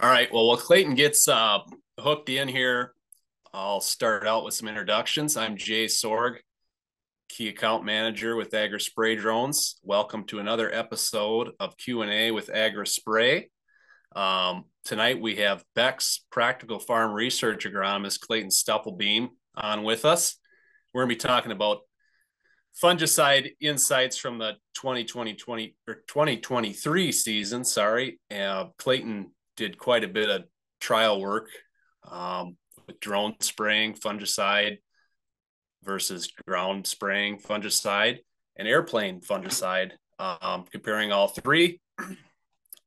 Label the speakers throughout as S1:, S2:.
S1: All right. Well, while Clayton gets hooked in here, I'll start out with some introductions. I'm Jay Sorg, Key Account Manager with Agri Spray Drones. Welcome to another episode of Q&A with Agri Spray. Tonight we have Beck's Practical Farm Research Agronomist Clayton Stupplebeam on with us. We're going to be talking about fungicide insights from the 2023 season. Clayton did quite a bit of trial work with drone spraying fungicide versus ground spraying fungicide and airplane fungicide, comparing all three.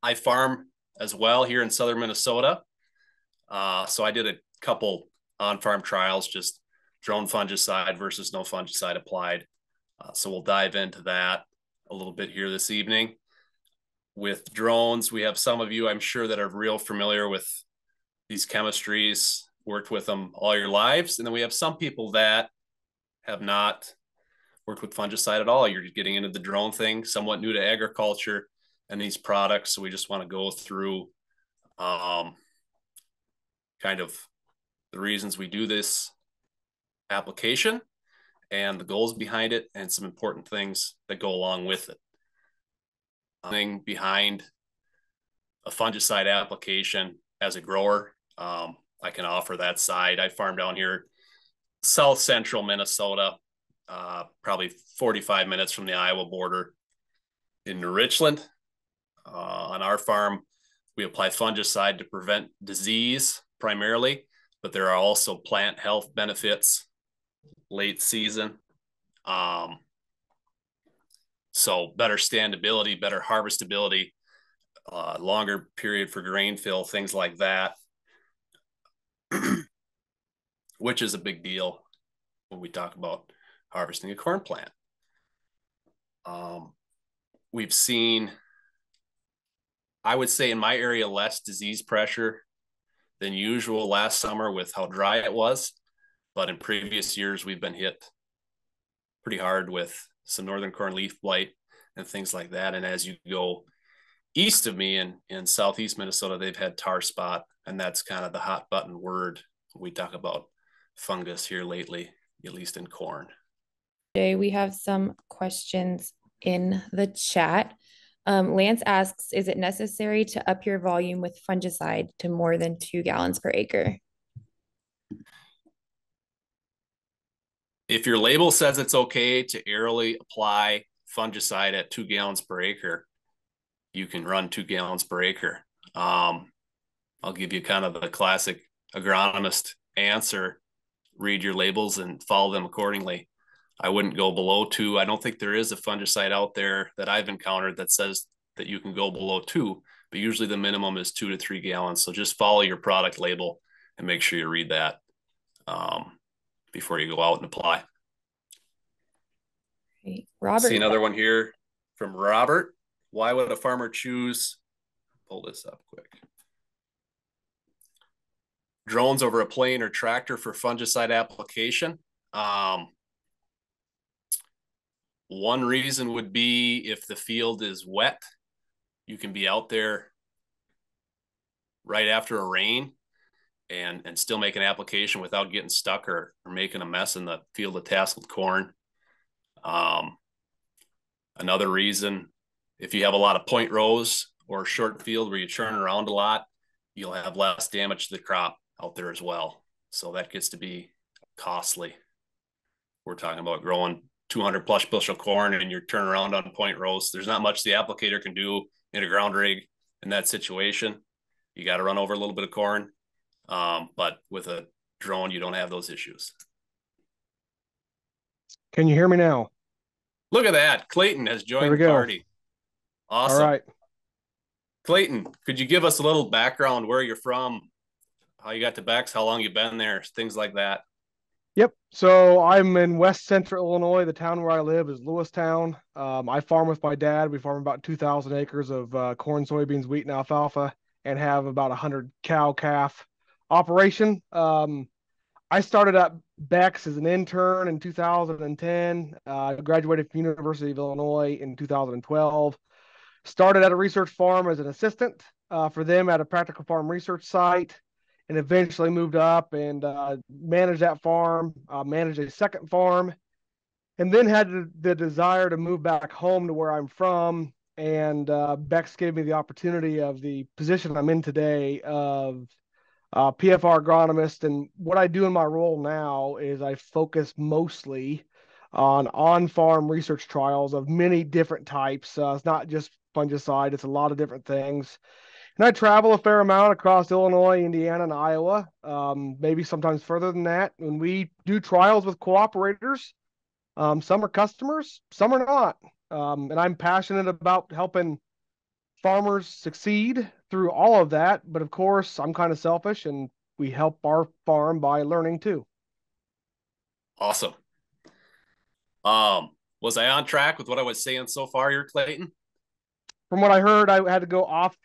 S1: I farm as well here in southern Minnesota. So I did a couple on-farm trials, just drone fungicide versus no fungicide applied. So we'll dive into that a little bit here this evening. With drones, we have some of you, I'm sure, that are real familiar with these chemistries, worked with them all your lives. And then we have some people that have not worked with fungicide at all. You're getting into the drone thing, somewhat new to agriculture and these products. So we just want to go through kind of the reasons we do this application and the goals behind it and some important things that go along with it. Behind a fungicide application as a grower, I can offer that side. I farm down here south central Minnesota, probably 45 minutes from the Iowa border in New Richland. On our farm, we apply fungicide to prevent disease primarily, but there are also plant health benefits late season. So better standability, better harvestability, longer period for grain fill, things like that, which is a big deal when we talk about harvesting a corn plant. We've seen, I would say in my area, less disease pressure than usual last summer with how dry it was. But in previous years, we've been hit pretty hard with some northern corn leaf blight and things like that. And as you go east of me in southeast Minnesota, they've had tar spot, and that's kind of the hot button word we talk about fungus here lately, at least in corn.
S2: Jay, we have some questions in the chat. Lance asks, is it necessary to up your volume with fungicide to more than 2 gallons per acre?
S1: If your label says it's okay to aerially apply fungicide at 2 gallons per acre, you can run 2 gallons per acre. I'll give you kind of the classic agronomist answer. Read your labels and follow them accordingly. I wouldn't go below 2. I don't think there is a fungicide out there that I've encountered that says that you can go below 2, but usually the minimum is 2 to 3 gallons. So just follow your product label and make sure you read that before you go out and apply.
S2: Great. Robert.
S1: See another one here from Robert. Why would a farmer choose, pull this up quick, drones over a plane or tractor for fungicide application? One reason would be if the field is wet, you can be out there right after a rain and still make an application without getting stuck or making a mess in the field of tasseled corn. Another reason, if you have a lot of point rows or a short field where you turn around a lot, you'll have less damage to the crop out there as well. So that gets to be costly. We're talking about growing 200 plus bushel corn and you're turning around on point rows. There's not much the applicator can do in a ground rig in that situation. You got to run over a little bit of corn. But with a drone, you don't have those issues.
S3: Can you hear me now?
S1: Look at that. Clayton has joined the party. Awesome.
S3: All right.
S1: Clayton, could you give us a little background, where you're from, how you got to Beck's, how long you've been there, things like that?
S3: Yep. So I'm in West Central Illinois. The town where I live is Lewistown. I farm with my dad. We farm about 2,000 acres of corn, soybeans, wheat, and alfalfa, and have about 100 cow-calf operation. I started at Beck's as an intern in 2010. Graduated from University of Illinois in 2012. Started at a research farm as an assistant. for them at a practical farm research site, and eventually moved up and managed that farm, managed a second farm, and then had the desire to move back home to where I'm from. And Bex gave me the opportunity of the position I'm in today of PFR agronomist. And what I do in my role now is I focus mostly on-farm research trials of many different types. It's not just fungicide, it's a lot of different things. And I travel a fair amount across Illinois, Indiana, and Iowa, maybe sometimes further than that. And we do trials with cooperators. Some are customers, some are not. And I'm passionate about helping farmers succeed through all of that. But of course, I'm kind of selfish, and we help our farm by learning too.
S1: Awesome. Was I on track with what I was saying so far here, Clayton?
S3: From what I heard, I had to go off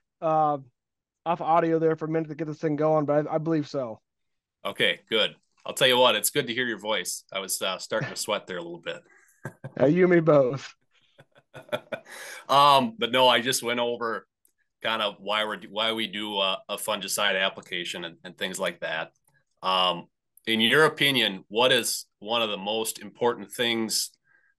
S3: audio there for a minute to get this thing going, but I believe so.
S1: Okay, good. I'll tell you what, it's good to hear your voice. I was starting to sweat there a little bit.
S3: You and me both.
S1: But no, I just went over kind of why we do a fungicide application and things like that. In your opinion, what is one of the most important things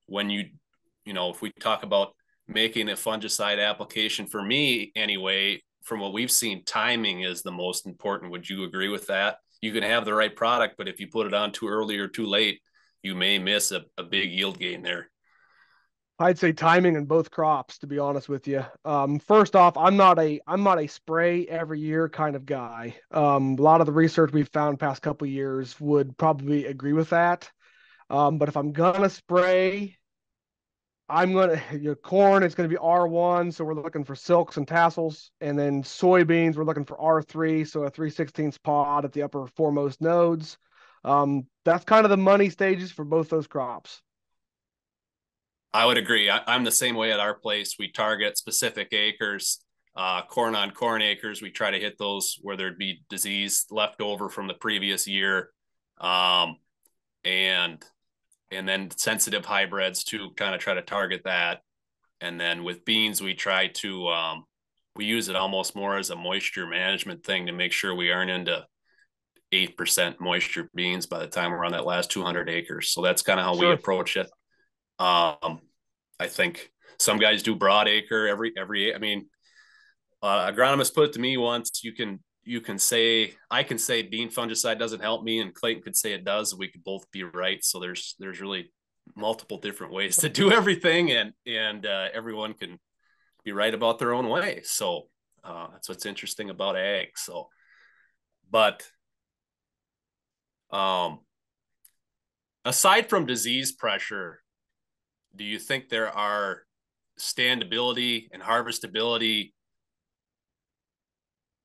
S1: when if we talk about making a fungicide application? For me, anyway, from what we've seen, timing is the most important. Would you agree with that? You can have the right product, but if you put it on too early or too late, you may miss a big yield gain there.
S3: I'd say timing in both crops, to be honest with you. First off, I'm not a spray every year kind of guy. A lot of the research we've found past couple of years would probably agree with that. But if I'm gonna spray, corn is gonna be R1, so we're looking for silks and tassels, and then soybeans we're looking for R3, so a 3/16 pod at the upper foremost nodes. That's kind of the money stages for both those crops.
S1: I would agree. I'm the same way at our place. We target specific acres, corn on corn acres. We try to hit those where there'd be disease left over from the previous year, um, and then sensitive hybrids to kind of try to target that. And then with beans, we try to we use it almost more as a moisture management thing to make sure we aren't into 8% moisture beans by the time we're on that last 200 acres. So that's kind of how we
S3: Sure.
S1: approach it. I think some guys do broad acre every. I mean, agronomist put it to me once. You can say I can say bean fungicide doesn't help me, and Clayton could say it does. We could both be right. So there's really multiple different ways to do everything, and everyone can be right about their own way. So that's what's interesting about ag. So, but aside from disease pressure, do you think there are standability and harvestability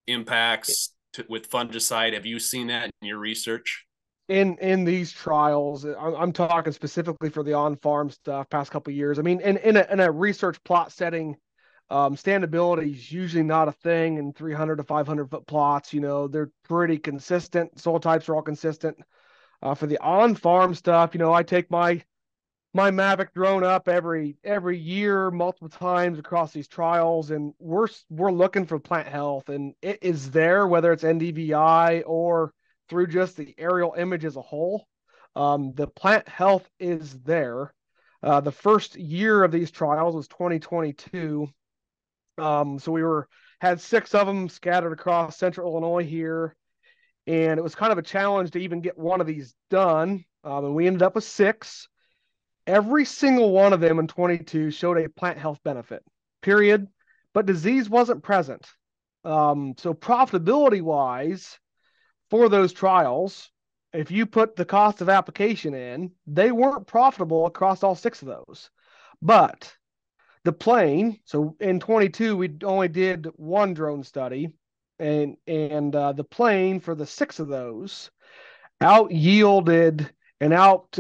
S1: impacts with fungicide? Have you seen that in your research?
S3: In these trials, I'm talking specifically for the on-farm stuff past couple of years. I mean, in a research plot setting, standability is usually not a thing in 300 to 500 foot plots. They're pretty consistent. Soil types are all consistent. For the on-farm stuff, I take my Mavic drone up every year, multiple times across these trials, and we're looking for plant health, and it is there, whether it's NDVI or through just the aerial image as a whole. The plant health is there. The first year of these trials was 2022. So we had 6 of them scattered across central Illinois here, and it was kind of a challenge to even get one of these done. And we ended up with 6. Every single one of them in 22 showed a plant health benefit, period. But disease wasn't present. So profitability wise, for those trials, if you put the cost of application in, they weren't profitable across all 6 of those. But the plane, so in 22, we only did 1 drone study, and the plane for the 6 of those out yielded and out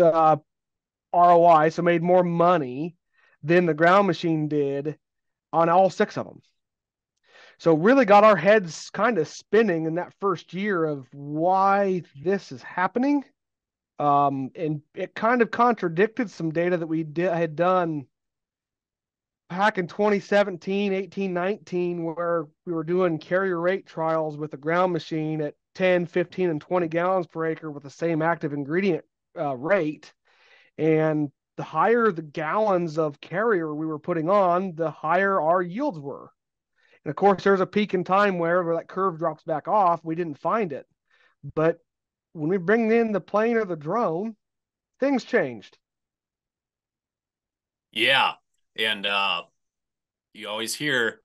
S3: ROI, so made more money than the ground machine did on all 6 of them. So really got our heads kind of spinning in that first year of why this is happening. And it kind of contradicted some data that we had done back in 2017, 18, 19, where we were doing carrier rate trials with a ground machine at 10, 15, and 20 gallons per acre with the same active ingredient rate. And the higher the gallons of carrier we were putting on, the higher our yields were. And of course, there's a peak in time where that curve drops back off. We didn't find it. But when we bring in the plane or the drone, things changed.
S1: Yeah. And you always hear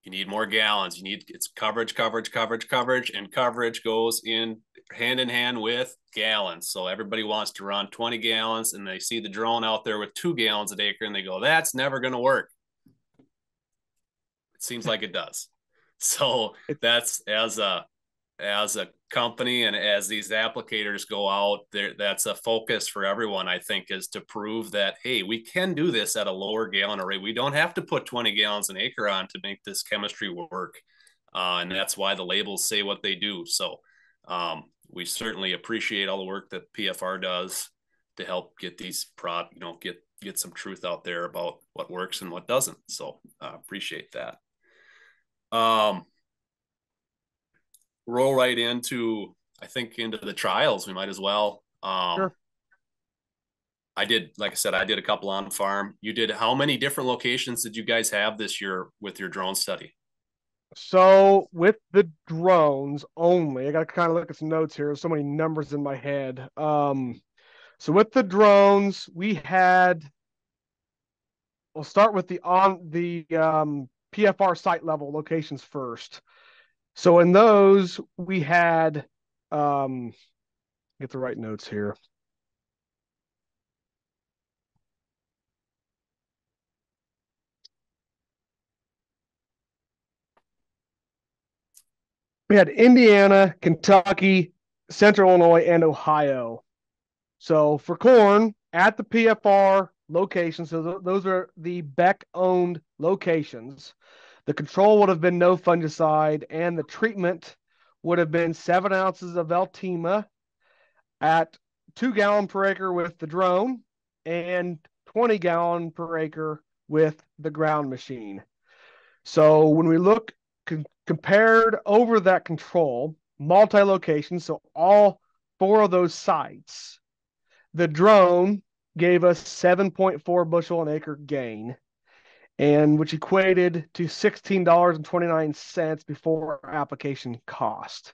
S1: you need more gallons. It's coverage, and coverage goes in hand with gallons. So everybody wants to run 20 gallons and they see the drone out there with 2 gallons an acre and they go, that's never going to work. It seems like it does. So that's as a company and as these applicators go out there, that's a focus for everyone, I think, is to prove that, hey, we can do this at a lower gallon rate. We don't have to put 20 gallons an acre on to make this chemistry work. And that's why the labels say what they do. So we certainly appreciate all the work that PFR does to help get these get some truth out there about what works and what doesn't. So appreciate that. Roll right into, I think, into the trials. We might as well.
S3: Sure.
S1: Like I said, I did a couple on farm. You did. How many different locations did you guys have this year with your drone study?
S3: So with the drones only, I got to kind of look at some notes here. There's so many numbers in my head. So with the drones, we'll start with the PFR site level locations first. So in those, we had, get the right notes here. We had Indiana, Kentucky, Central Illinois, and Ohio. So for corn, at the PFR location, so those are the Beck-owned locations, the control would have been no fungicide, and the treatment would have been 7 ounces of Veltima at 2 gallon per acre with the drone and 20 gallon per acre with the ground machine. So when we look compared over that control, multi-location, so all 4 of those sites, the drone gave us 7.4 bushel an acre gain, and which equated to $16.29 before application cost.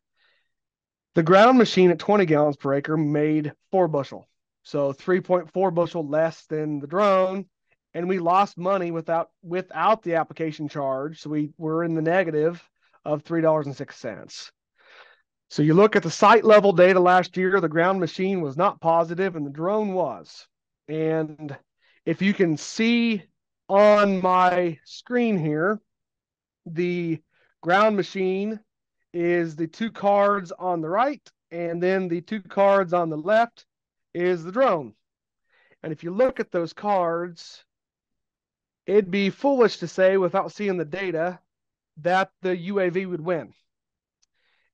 S3: The ground machine at 20 gallons per acre made 4 bushel, so 3.4 bushel less than the drone, and we lost money without the application charge, so we were in the negative of $3.06. So you look at the site level data last year, the ground machine was not positive and the drone was. And if you can see on my screen here, the ground machine is the 2 cards on the right, and then the 2 cards on the left is the drone. And if you look at those cards, it'd be foolish to say without seeing the data that the UAV would win.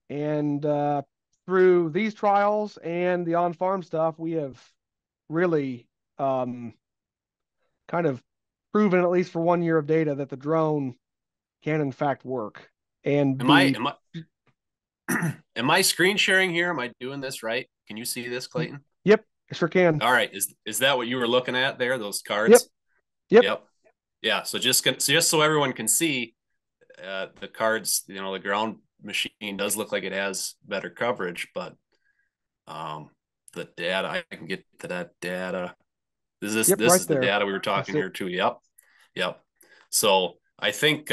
S3: And through these trials and the on-farm stuff, we have really kind of proven, at least for 1 year of data, that the drone can in fact work. And
S1: am I screen sharing here? Am I doing this right? Can you see this, Clayton?
S3: Yep, I sure can.
S1: All right. Is that what you were looking at there? Those cards?
S3: Yep.
S1: Yeah. So just so everyone can see the cards, the ground machine does look like it has better coverage, but the data, I can get to that data. This
S3: right
S1: is the
S3: there.
S1: data we were talking here too. Yep. So I think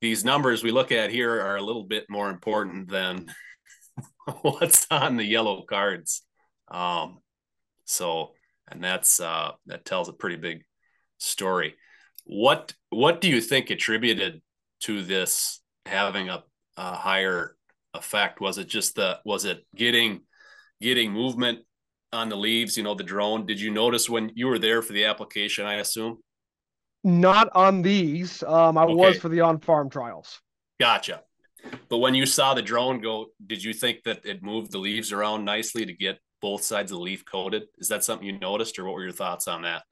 S1: these numbers we look at here are a little bit more important than what's on the yellow cards. So, and that tells a pretty big story. What do you think attributed to this having a higher effect? Was it getting movement on the leaves, the drone? Did you notice when you were there for the application, I assume?
S3: Not on these. I was for the on-farm trials.
S1: Gotcha. But when you saw the drone go, did you think that it moved the leaves around nicely to get both sides of the leaf coated? Is that something you noticed, or what were your thoughts on that?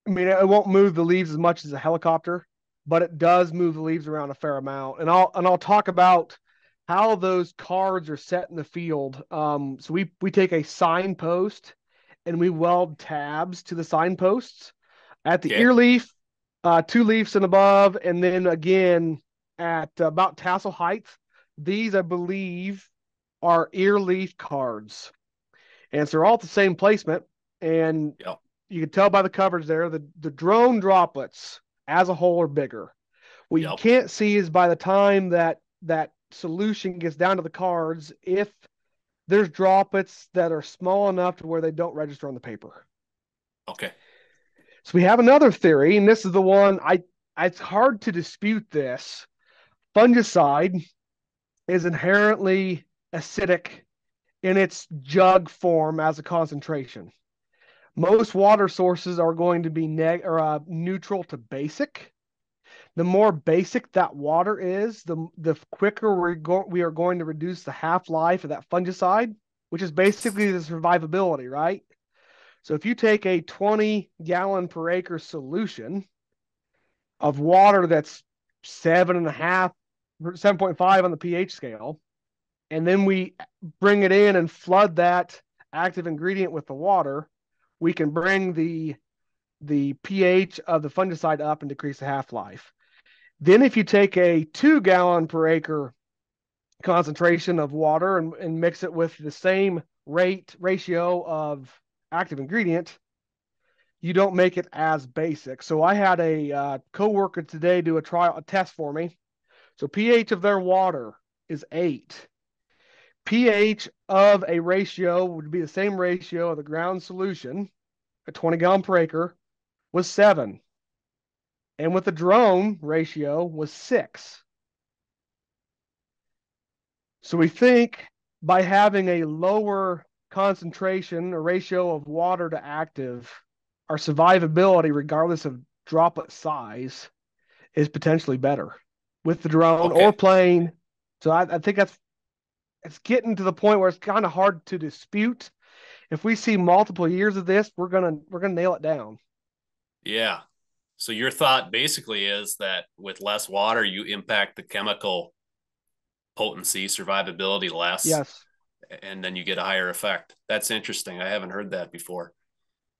S3: I mean, it won't move the leaves as much as a helicopter, but it does move the leaves around a fair amount. And I'll talk about how those cards are set in the field. So we take a signpost and we weld tabs to the signposts at the
S1: Okay.
S3: ear leaf, 2 leaves and above, and then again at about tassel height. These, I believe, are ear leaf cards, and so they're all at the same placement. And
S1: Yep.
S3: you can tell by the coverage there, the drone droplets as a whole are bigger. What you
S1: Yep.
S3: can't see is by the time that solution gets down to the cards, if there's droplets that are small enough to where they don't register on the paper.
S1: Okay.
S3: So we have another theory, and this is the one it's hard to dispute this. Fungicide is inherently acidic in its jug form as a concentration. Most water sources are going to be neutral to basic. The more basic that water is, the quicker we are going to reduce the half-life of that fungicide, which is basically the survivability, right? So if you take a 20 gallon per acre solution of water that's 7.5, 7.5 on the pH scale, and then we bring it in and flood that active ingredient with the water, we can bring the pH of the fungicide up and decrease the half-life. Then if you take a 2 gallon per acre concentration of water and mix it with the same ratio of active ingredient, you don't make it as basic. So I had a coworker today do a test for me. So pH of their water is 8. pH of a ratio would be the same ratio of the ground solution, a 20 gallon per acre, was 7. And with the drone ratio was 6. So we think by having a lower concentration or ratio of water to active, our survivability, regardless of droplet size, is potentially better with the drone or
S1: Okay.
S3: plane. So I think it's getting to the point where it's kind of hard to dispute. If we see multiple years of this, we're gonna nail it down.
S1: Yeah. So your thought basically is that with less water, you impact the chemical potency, survivability less,
S3: Yes.
S1: and then you get a higher effect. That's interesting. I haven't heard that before.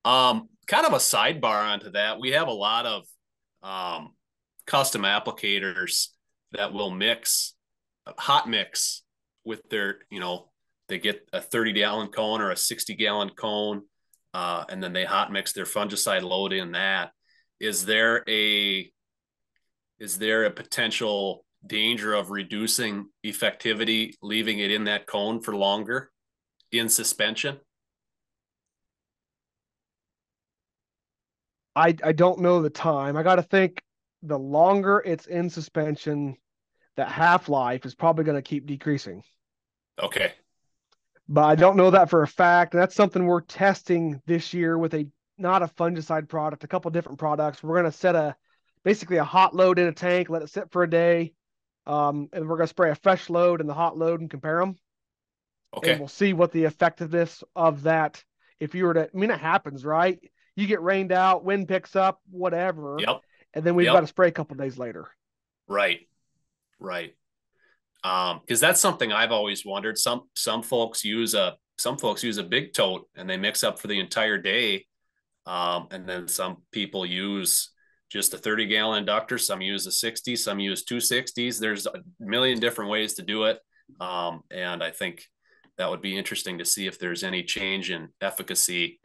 S1: Kind of a sidebar onto that. We have a lot of um, custom applicators that will mix hot mix with their, they get a 30 gallon cone or a 60 gallon cone, and then they hot mix their fungicide load in that. Is there a potential danger of reducing effectivity, leaving it in that cone for longer in suspension?
S3: I don't know the time. I got to think the longer it's in suspension, that half-life is probably going to keep decreasing.
S1: Okay.
S3: But I don't know that for a fact. And that's something we're testing this year with not a fungicide product, a couple different products. We're going to set basically a hot load in a tank, let it sit for a day. And we're going to spray a fresh load and the hot load and compare them. And
S1: Okay.
S3: we'll see what the effectiveness of that, if you were to, I mean, it happens, right? You get rained out, wind picks up, whatever.
S1: Yep.
S3: And then we've got to
S1: Yep.
S3: spray a couple days later.
S1: Right. Right. Because that's something I've always wondered. Some folks use a big tote and they mix up for the entire day. And then some people use just a 30 gallon inductor. Some use a 60, some use 260s. There's a million different ways to do it. And I think that would be interesting to see if there's any change in efficacy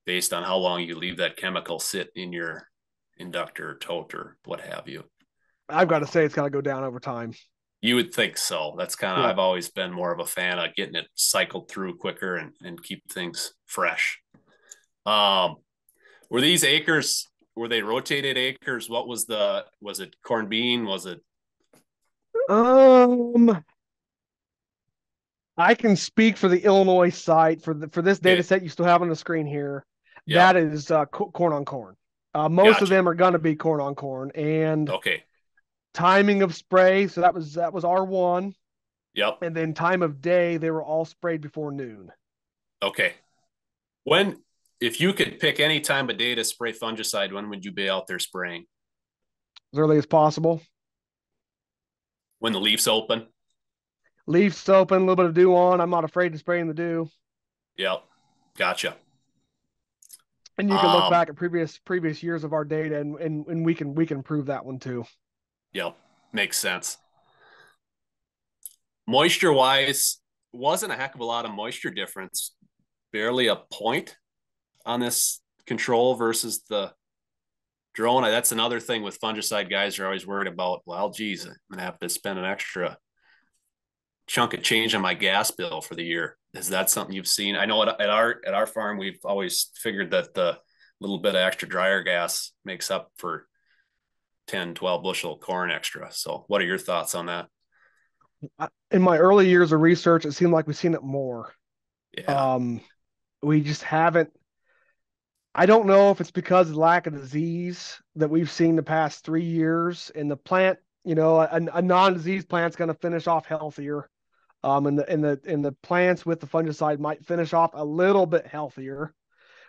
S1: based on how long you leave that chemical sit in your inductor or tote or what have you.
S3: I've got to say, it's got to go down over time.
S1: You would think so. That's kind of,
S3: Yeah.
S1: I've always been more of a fan of getting it cycled through quicker and keep things fresh. Were these acres, were they rotated acres? Was it corn bean? Was it?
S3: Um, I can speak for the Illinois site for this data
S1: Okay.
S3: set you still have on the screen here. That
S1: Yep.
S3: is corn on corn. Most of
S1: Gotcha.
S3: them are going to be corn on corn, and
S1: Okay.
S3: timing of spray. So that was R1,
S1: Yep.
S3: and then time of day they were all sprayed before noon.
S1: Okay. When if you could pick any time of day to spray fungicide, when would you be out there spraying?
S3: As early as possible.
S1: When the leaves open?
S3: Leaves open, a little bit of dew on. I'm not afraid to spray in the dew.
S1: Yep. Gotcha.
S3: And you can look back at previous years of our data, and we can prove that one too.
S1: Yep. Makes sense. Moisture wise, wasn't a heck of a lot of moisture difference. Barely a point on this control versus the drone. That's another thing with fungicide. Guys are always worried about, well, geez, I'm gonna have to spend an extra chunk of change on my gas bill for the year. Is that something you've seen? I know at our farm, we've always figured that the little bit of extra dryer gas makes up for 10, 12 bushel of corn extra. So what are your thoughts on that?
S3: In my early years of research, it seemed like we've seen it more.
S1: Yeah.
S3: We just haven't. I don't know if it's because of the lack of disease that we've seen the past 3 years in the plant. A non-disease plant's going to finish off healthier. And the plants with the fungicide might finish off a little bit healthier.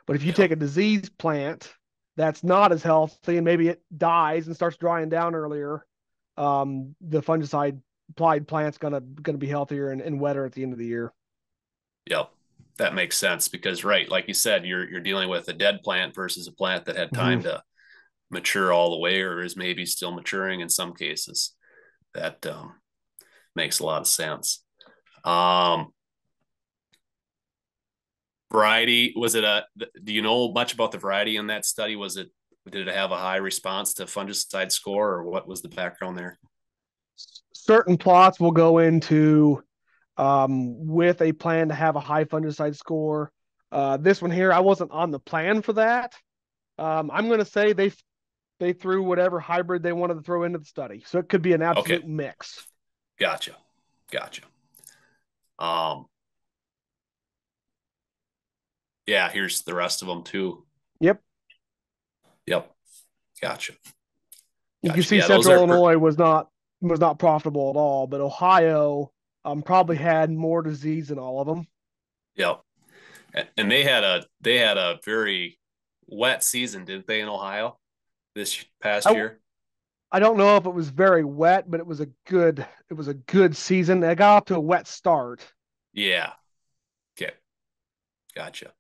S3: But if you take a disease plant that's not as healthy and maybe it dies and starts drying down earlier, the fungicide applied plant's gonna be healthier and wetter at the end of the year.
S1: Yep. That makes sense because, right, like you said, you're dealing with a dead plant versus a plant that had time to mature all the way or is maybe still maturing in some cases. That makes a lot of sense. Variety, do you know much about the variety in that study? Did it have a high response to fungicide score, or what was the background there?
S3: Certain plots will go into with a plan to have a high fungicide score. This one here, I wasn't on the plan for that. I'm going to say they threw whatever hybrid they wanted to throw into the study, so it could be an absolute mix.
S1: Gotcha. Yeah, here's the rest of them too.
S3: Yep.
S1: Gotcha.
S3: You can see Central Illinois was not profitable at all, but Ohio probably had more disease than all of them.
S1: Yep. And they had a very wet season, didn't they, in Ohio this past year?
S3: I don't know if it was very wet, but it was a good season. They got off to a wet start.
S1: Yeah. Okay. Gotcha.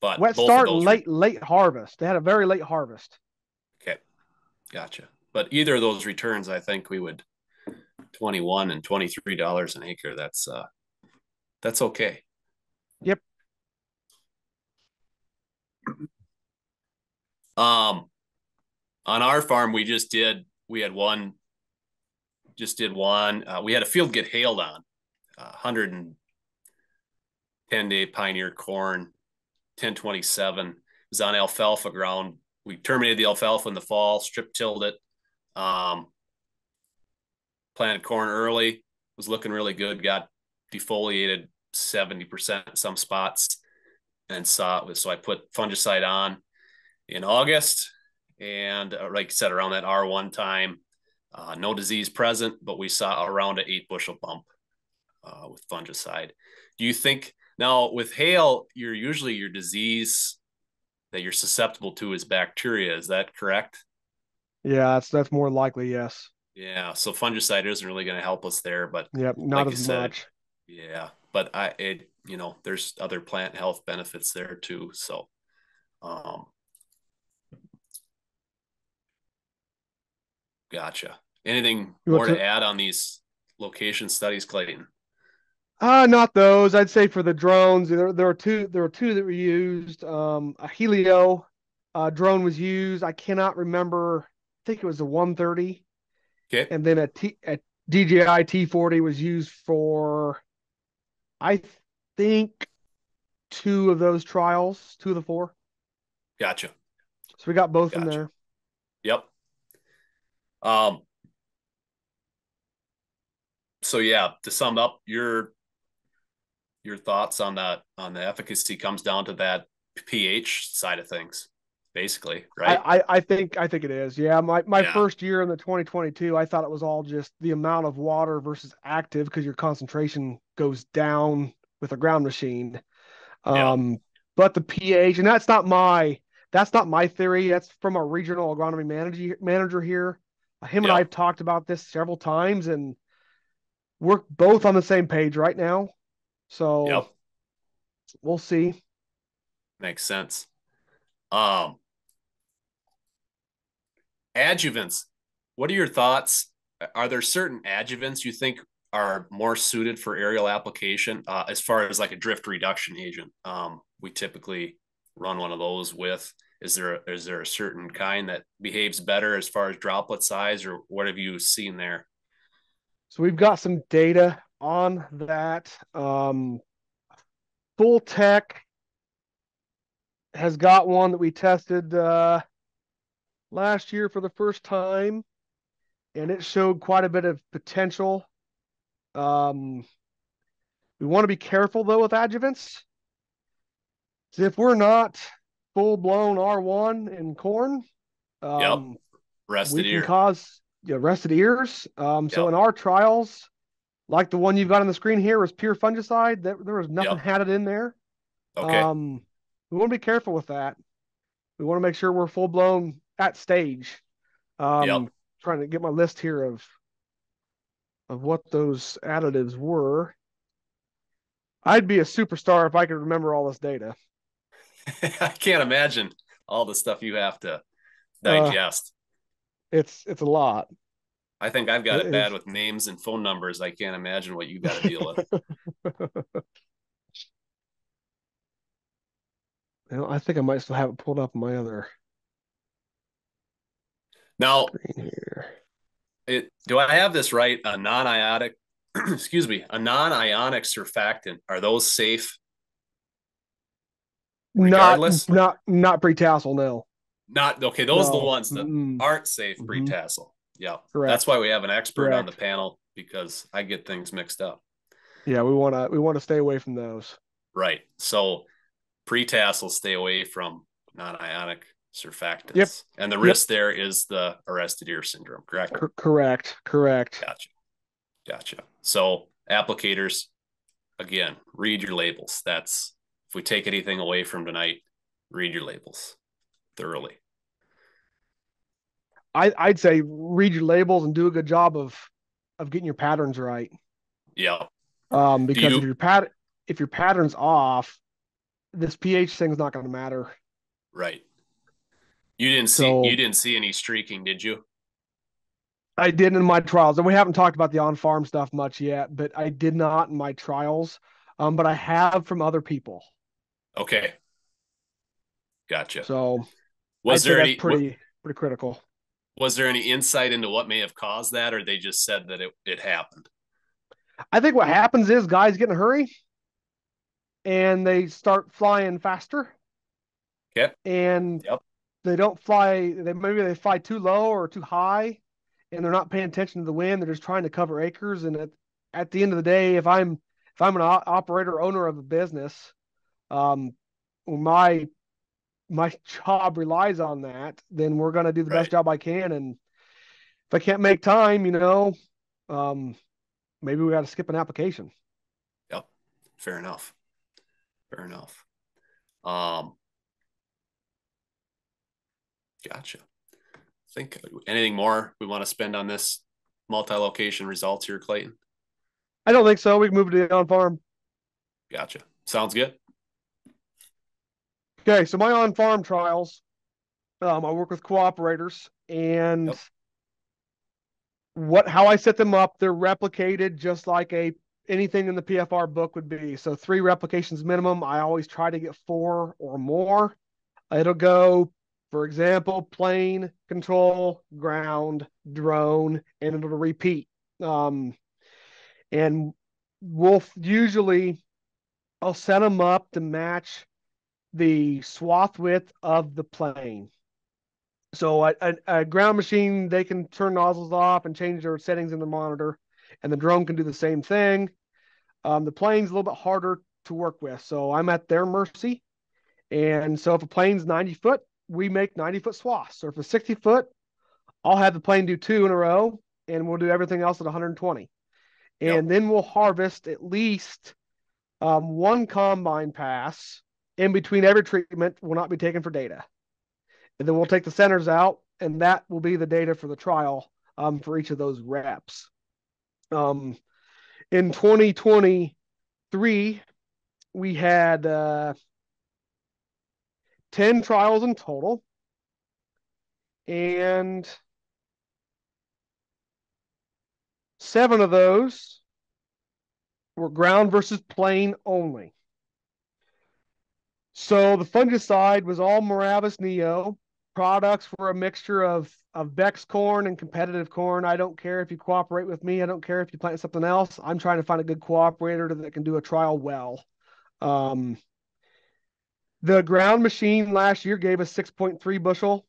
S1: But
S3: wet
S1: both
S3: start
S1: of those
S3: and late harvest. They had a very late harvest.
S1: Okay. Gotcha. But either of those returns, I think we would $21 and $23 an acre. That's okay.
S3: Yep.
S1: On our farm, we had a field get hailed on, 110-day pioneer corn, 1027. It was on alfalfa ground. We terminated the alfalfa in the fall, strip tilled it, planted corn early, was looking really good, got defoliated 70% in some spots, and so I put fungicide on in August, and like I said, around that R1 time, no disease present, but we saw around an 8 bushel bump with fungicide. Do you think now with hail, your disease that you're susceptible to is bacteria? Is that correct?
S3: Yeah, that's more likely, yes.
S1: Yeah, so fungicide isn't really going to help us there, but
S3: yep, not like as much.
S1: Yeah, but there's other plant health benefits there too. So, gotcha. Anything more to add on these location studies, Clayton?
S3: Not those. I'd say for the drones, there were two that were used. A Helio drone was used. I cannot remember. I think it was a 130.
S1: Okay.
S3: And then a DJI T40 was used for, I think, 2 of those trials, 2 of the 4.
S1: Gotcha.
S3: So we got both in there.
S1: Yep. So yeah, to sum up, your thoughts on the efficacy comes down to that pH side of things, basically, right?
S3: I think it is. Yeah, my first year in the 2022, I thought it was all just the amount of water versus active because your concentration goes down with a ground machine.
S1: Yeah.
S3: But the pH, and that's not my theory. That's from our regional agronomy manager here. Him and I
S1: Yep.
S3: have talked about this several times, and we're both on the same page right now. So
S1: Yep.
S3: we'll see.
S1: Makes sense. Um, Adjuvants. What are your thoughts? Are there certain adjuvants you think are more suited for aerial application as far as like a drift reduction agent? We typically run one of those with. Is there a certain kind that behaves better as far as droplet size, or what have you seen there?
S3: So we've got some data on that. Full Tech has got one that we tested last year for the first time, and it showed quite a bit of potential. Um, we want to be careful though with adjuvants. So if we're not full blown R1 in corn,
S1: Yep.
S3: um, we
S1: Rested
S3: can
S1: ear.
S3: cause rested ears. So
S1: Yep.
S3: in our trials, like the one you've got on the screen here was pure fungicide. There was nothing
S1: Yep.
S3: had in there.
S1: Okay.
S3: Um, we want to be careful with that. We want to make sure we're full blown at stage.
S1: Yep.
S3: Trying to get my list here of what those additives were. I'd be a superstar if I could remember all this data.
S1: I can't imagine all the stuff you have to
S3: Uh,
S1: digest.
S3: it's a lot.
S1: I think I've got
S3: It
S1: it bad
S3: is.
S1: with names and phone numbers. I can't imagine what you got to deal with.
S3: I think I might still have it pulled up on my other
S1: Now,
S3: screen here.
S1: do I have this right? A non-ionic, excuse me, a non-ionic surfactant. Are those safe
S3: Not
S1: regardless?
S3: not pre-tassel, no.
S1: Not okay. Those are the
S3: No.
S1: ones that aren't safe
S3: Mm-hmm.
S1: pre-tassel. Yeah, that's
S3: Correct.
S1: why we have an expert on the
S3: Correct.
S1: panel because I get things mixed up.
S3: Yeah, we wanna stay away from those.
S1: Right. So pre-tassel, stay away from non-ionic
S3: Yep.
S1: surfactants, and the
S3: Yep.
S1: risk there is the arrested ear syndrome. Correct.
S3: Correct. Correct.
S1: Gotcha. Gotcha. So applicators, again, read your labels. That's if we take anything away from tonight, read your labels thoroughly.
S3: I'd say read your labels and do a good job of getting your patterns right.
S1: Yeah. Do
S3: Because
S1: you
S3: if your pattern's off, this pH thing's not going to matter.
S1: right? You
S3: So
S1: didn't see any streaking, did you?
S3: I did in my trials, and we haven't talked about the on-farm stuff much yet, but I did not in my trials. But I have from other people.
S1: Okay. Gotcha.
S3: So
S1: Was
S3: I'd say
S1: there
S3: that's
S1: any
S3: pretty critical.
S1: was there any insight into what may have caused that, or they just said that it happened?
S3: I think what happens is guys get in a hurry and they start flying faster,
S1: Okay.
S3: and
S1: Yep.
S3: they don't fly. Maybe they fly too low or too high, and they're not paying attention to the wind. They're just trying to cover acres. And at the end of the day, if I'm an operator owner of a business, um, my my job relies on that, then we're going to do the best
S1: Right.
S3: job I can. And if I can't make time, um, maybe we got to skip an application.
S1: Yep. Fair enough. Fair enough. Um, Gotcha. Think anything more we want to spend on this multi-location results here, Clayton?
S3: I don't think so. We can move to the on farm.
S1: Gotcha. Sounds good.
S3: Okay, so my on farm trials, I work with cooperators, and
S1: Yep.
S3: how I set them up, they're replicated just like anything in the PFR book would be. So 3 replications minimum. I always try to get 4 or more. It'll go, for example, plane, control, ground, drone, and it'll repeat. And we'll usually I'll set them up to match the swath width of the plane. So a ground machine, they can turn nozzles off and change their settings in the monitor, and the drone can do the same thing. The plane's a little bit harder to work with, so I'm at their mercy. And so if a plane's 90 foot, we make 90-foot swaths. Or if it's 60 foot, I'll have the plane do 2 in a row, and we'll do everything else at 120.
S1: Yep.
S3: And then we'll harvest at least One combine pass in between every treatment will not be taken for data. And then we'll take the centers out, and that will be the data for the trial for each of those reps. In 2023, we had 10 trials in total, and 7 of those were ground versus plain only. So the fungicide was all Moravis Neo. Products were a mixture of Beck's corn and competitive corn. I don't care if you cooperate with me. I don't care if you plant something else. I'm trying to find a good cooperator that can do a trial well. The ground machine last year gave us 6.3 bushel,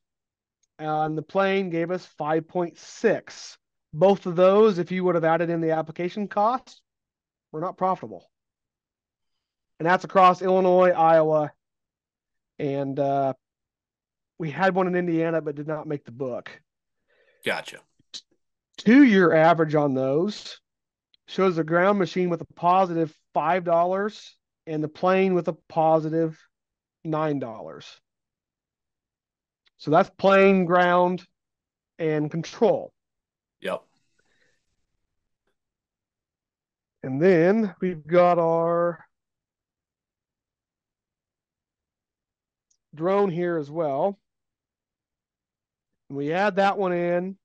S3: and the plain gave us 5.6. Both of those, if you would have added in the application cost, were not profitable. And that's across Illinois, Iowa, and we had one in Indiana, but did not make the book.
S1: Gotcha.
S3: 2-year average on those shows the ground machine with a positive $5 and the plain with a positive $9. So that's plain, ground, and control.
S1: Yep.
S3: And then we've got our drone here as well. We add that one in.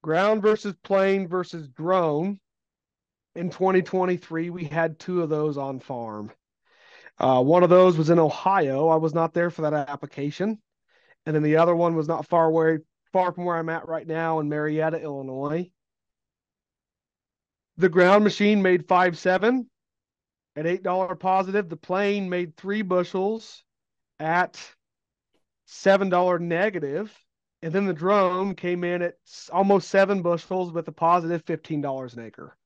S3: Ground versus plain versus drone. In 2023, we had 2 of those on farm. One of those was in Ohio. I was not there for that application. And then the other one was not far from where I'm at right now in Marietta, Illinois. The ground machine made 5.7 at $8 positive. The plain made 3 bushels at $7 negative. And then the drone came in at almost 7 bushels with a positive $15 an acre.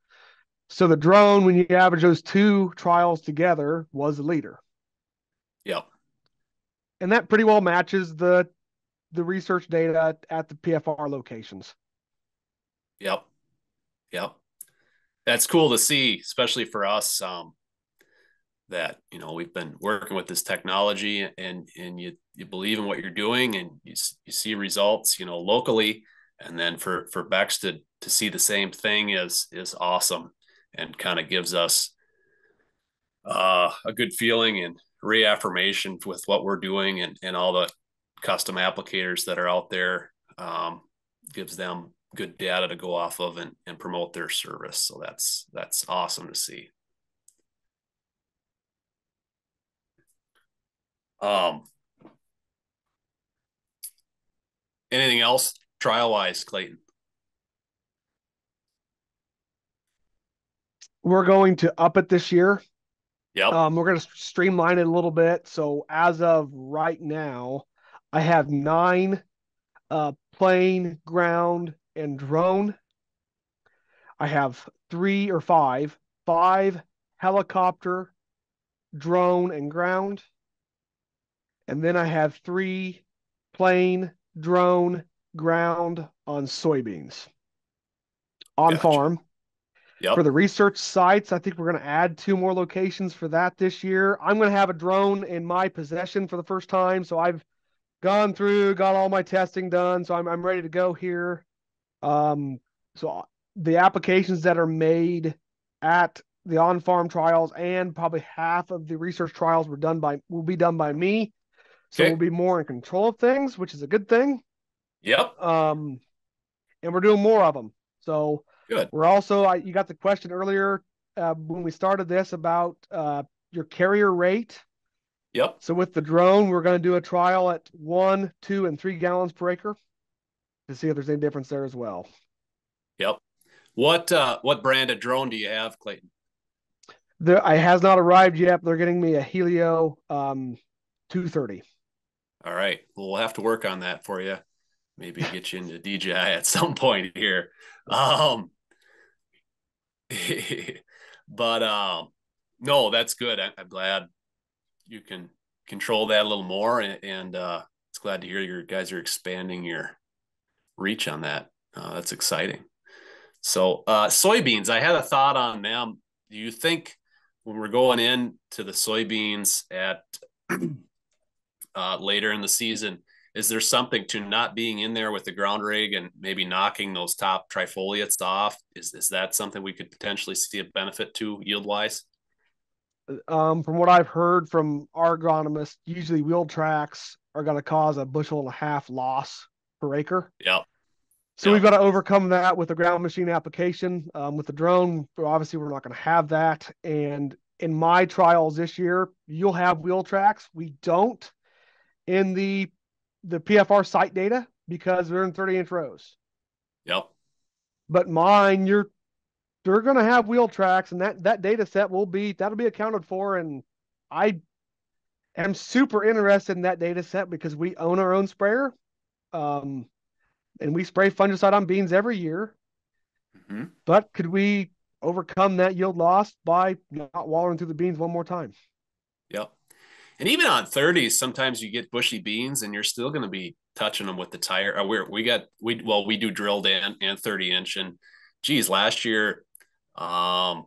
S3: So the drone, when you average those 2 trials together, was the leader.
S1: Yep.
S3: And that pretty well matches the research data at the PFR locations.
S1: Yep. Yep. That's cool to see, especially for us, that, you know, we've been working with this technology and you believe in what you're doing and you see results, you know, locally. And then for Bex to see the same thing is awesome and kind of gives us a good feeling and reaffirmation with what we're doing and all the custom applicators that are out there. Gives them good data to go off of and promote their service. So that's awesome to see. Anything else trial wise, Clayton?
S3: We're going to up it this year.
S1: Yep.
S3: We're going to streamline it a little bit. So as of right now, I have 9 plain, ground, and drone. I have 5 helicopter, drone, and ground. And then I have 3 plain, drone, ground on soybeans on
S1: Gotcha.
S3: farm.
S1: Yep.
S3: For the research sites, I think we're going to add 2 more locations for that this year. I'm going to have a drone in my possession for the first time. So I've gone through, got all my testing done. So I'm ready to go here. So the applications that are made at the on-farm trials and probably half of the research trials will be done by me. So we'll be more in control of things, which is a good thing.
S1: Yep.
S3: And we're doing more of them. So
S1: good.
S3: We're also, you got the question earlier when we started this about your carrier rate.
S1: Yep.
S3: So with the drone, we're going to do a trial at 1, 2, and 3 gallons per acre to see if there's any difference there as well.
S1: Yep. What brand of drone do you have, Clayton?
S3: It has not arrived yet. They're getting me a Helio 230.
S1: All right. Well, we'll have to work on that for you. Maybe get you into DJI at some point here. But no, that's good. I'm glad you can control that a little more, and it's glad to hear you guys are expanding your reach on that. That's exciting. So soybeans, I had a thought on them. Do you think when we're going into the soybeans at later in the season, is there something to not being in there with the ground rig and maybe knocking those top trifoliates off? Is that something we could potentially see a benefit to yield wise?
S3: From what I've heard from our agronomists, usually wheel tracks are going to cause a 1.5 bushel loss per acre.
S1: Yep.
S3: So we've
S1: Yep.
S3: got to overcome that with the ground machine application. With the drone, obviously we're not going to have that. And in my trials this year, you'll have wheel tracks. We don't in the PFR site data because they're in 30-inch rows.
S1: Yep.
S3: But mine, they're going to have wheel tracks, and that data set that'll be accounted for. And I am super interested in that data set because we own our own sprayer, and we spray fungicide on beans every year.
S1: Mm-hmm.
S3: But could we overcome that yield loss by not watering through the beans one more time?
S1: Yep. And even on 30s, sometimes you get bushy beans and you're still going to be touching them with the tire. We do drilled and 30-inch. And geez, last year, boy,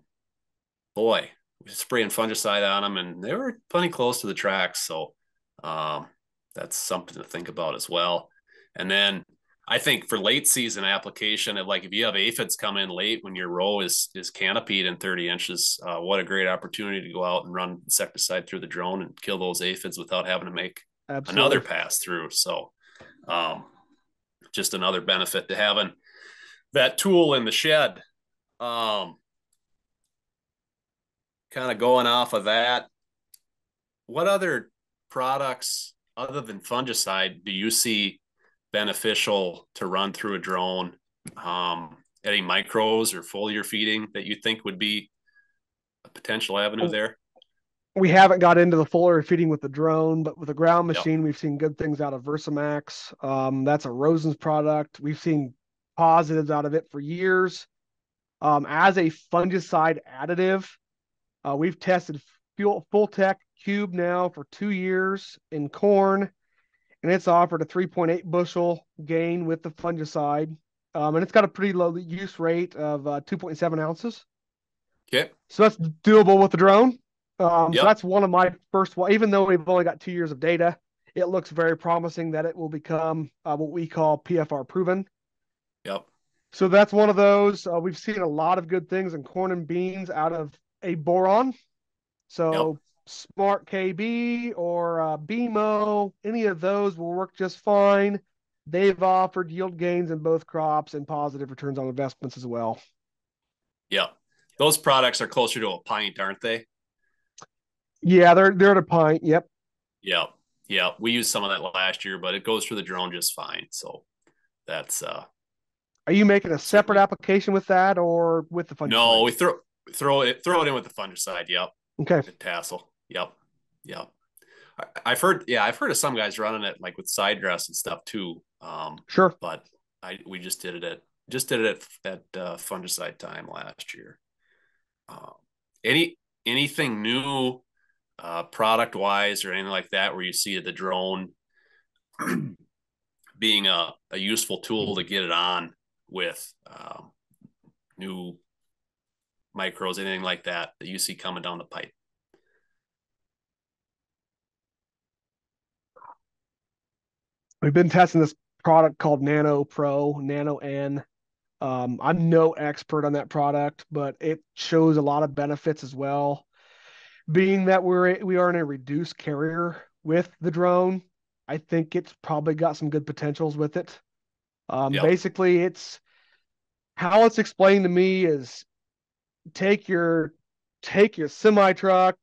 S1: we were spraying fungicide on them and they were plenty close to the tracks. So um, that's something to think about as well. And then I think for late season application, like if you have aphids come in late when your row is canopied in 30 inches, what a great opportunity to go out and run insecticide through the drone and kill those aphids without having to make
S3: Absolutely.
S1: another pass through. So um, just another benefit to having that tool in the shed. Kind of going off of that, what other products other than fungicide do you see beneficial to run through a drone? Any micros or foliar feeding that you think would be a potential avenue there?
S3: We haven't got into the foliar feeding with the drone, but with the ground
S1: Yep.
S3: machine, we've seen good things out of Versamax. That's a Rosen's product. We've seen positives out of it for years. As a fungicide additive, we've tested Full Tech Cube now for 2 years in corn, and it's offered a 3.8 bushel gain with the fungicide. And it's got a pretty low use rate of 2.7 ounces.
S1: Okay.
S3: So that's doable with the drone. So
S1: Yep.
S3: that's one of my first one. Even though we've only got 2 years of data, it looks very promising that it will become what we call PFR proven.
S1: Yep.
S3: So that's one of those. We've seen a lot of good things in corn and beans out of a boron.
S1: Yep.
S3: So Smart KB or BMO, any of those will work just fine. They've offered yield gains in both crops and positive returns on investments as well.
S1: Yep. Those products are closer to a pint, aren't they?
S3: Yeah, they're at a pint. Yep.
S1: Yep. Yep. We used some of that last year, but it goes through the drone just fine. So that's
S3: Are you making a separate
S1: certainly.
S3: application with that or with the
S1: No,
S3: fungicide?
S1: we throw it in with the fungicide. Yep.
S3: Okay.
S1: Good tassel. Yep. Yep. I've heard of some guys running it like with side dress and stuff too.
S3: Sure.
S1: But we just did it at fungicide time last year. Um, anything new product wise or anything like that where you see the drone being a useful tool to get it on with new micros, anything like that you see coming down the pipe?
S3: We've been testing this product called Nano Pro, Nano N. I'm no expert on that product, but it shows a lot of benefits as well. Being that we are in a reduced carrier with the drone, I think it's probably got some good potentials with it.
S1: Yep.
S3: Basically, it's how it's explained to me is take your semi truck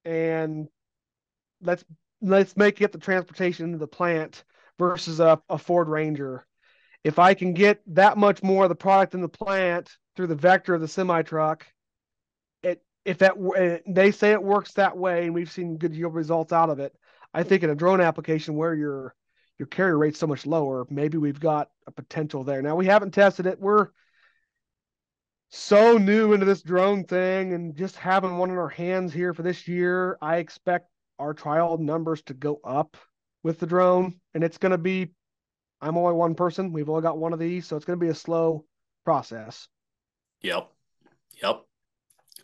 S3: and let's let's make it the transportation into the plant versus a Ford Ranger. If I can get that much more of the product in the plant through the vector of the semi truck, if that they say it works that way, and we've seen good yield results out of it. I think in a drone application where your carrier rate's so much lower, maybe we've got a potential there. Now we haven't tested it. We're so new into this drone thing and just having one in our hands here for this year. I expect our trial numbers to go up with the drone, and it's going to be, I'm only one person. We've only got one of these, so it's going to be a slow process.
S1: Yep. Yep.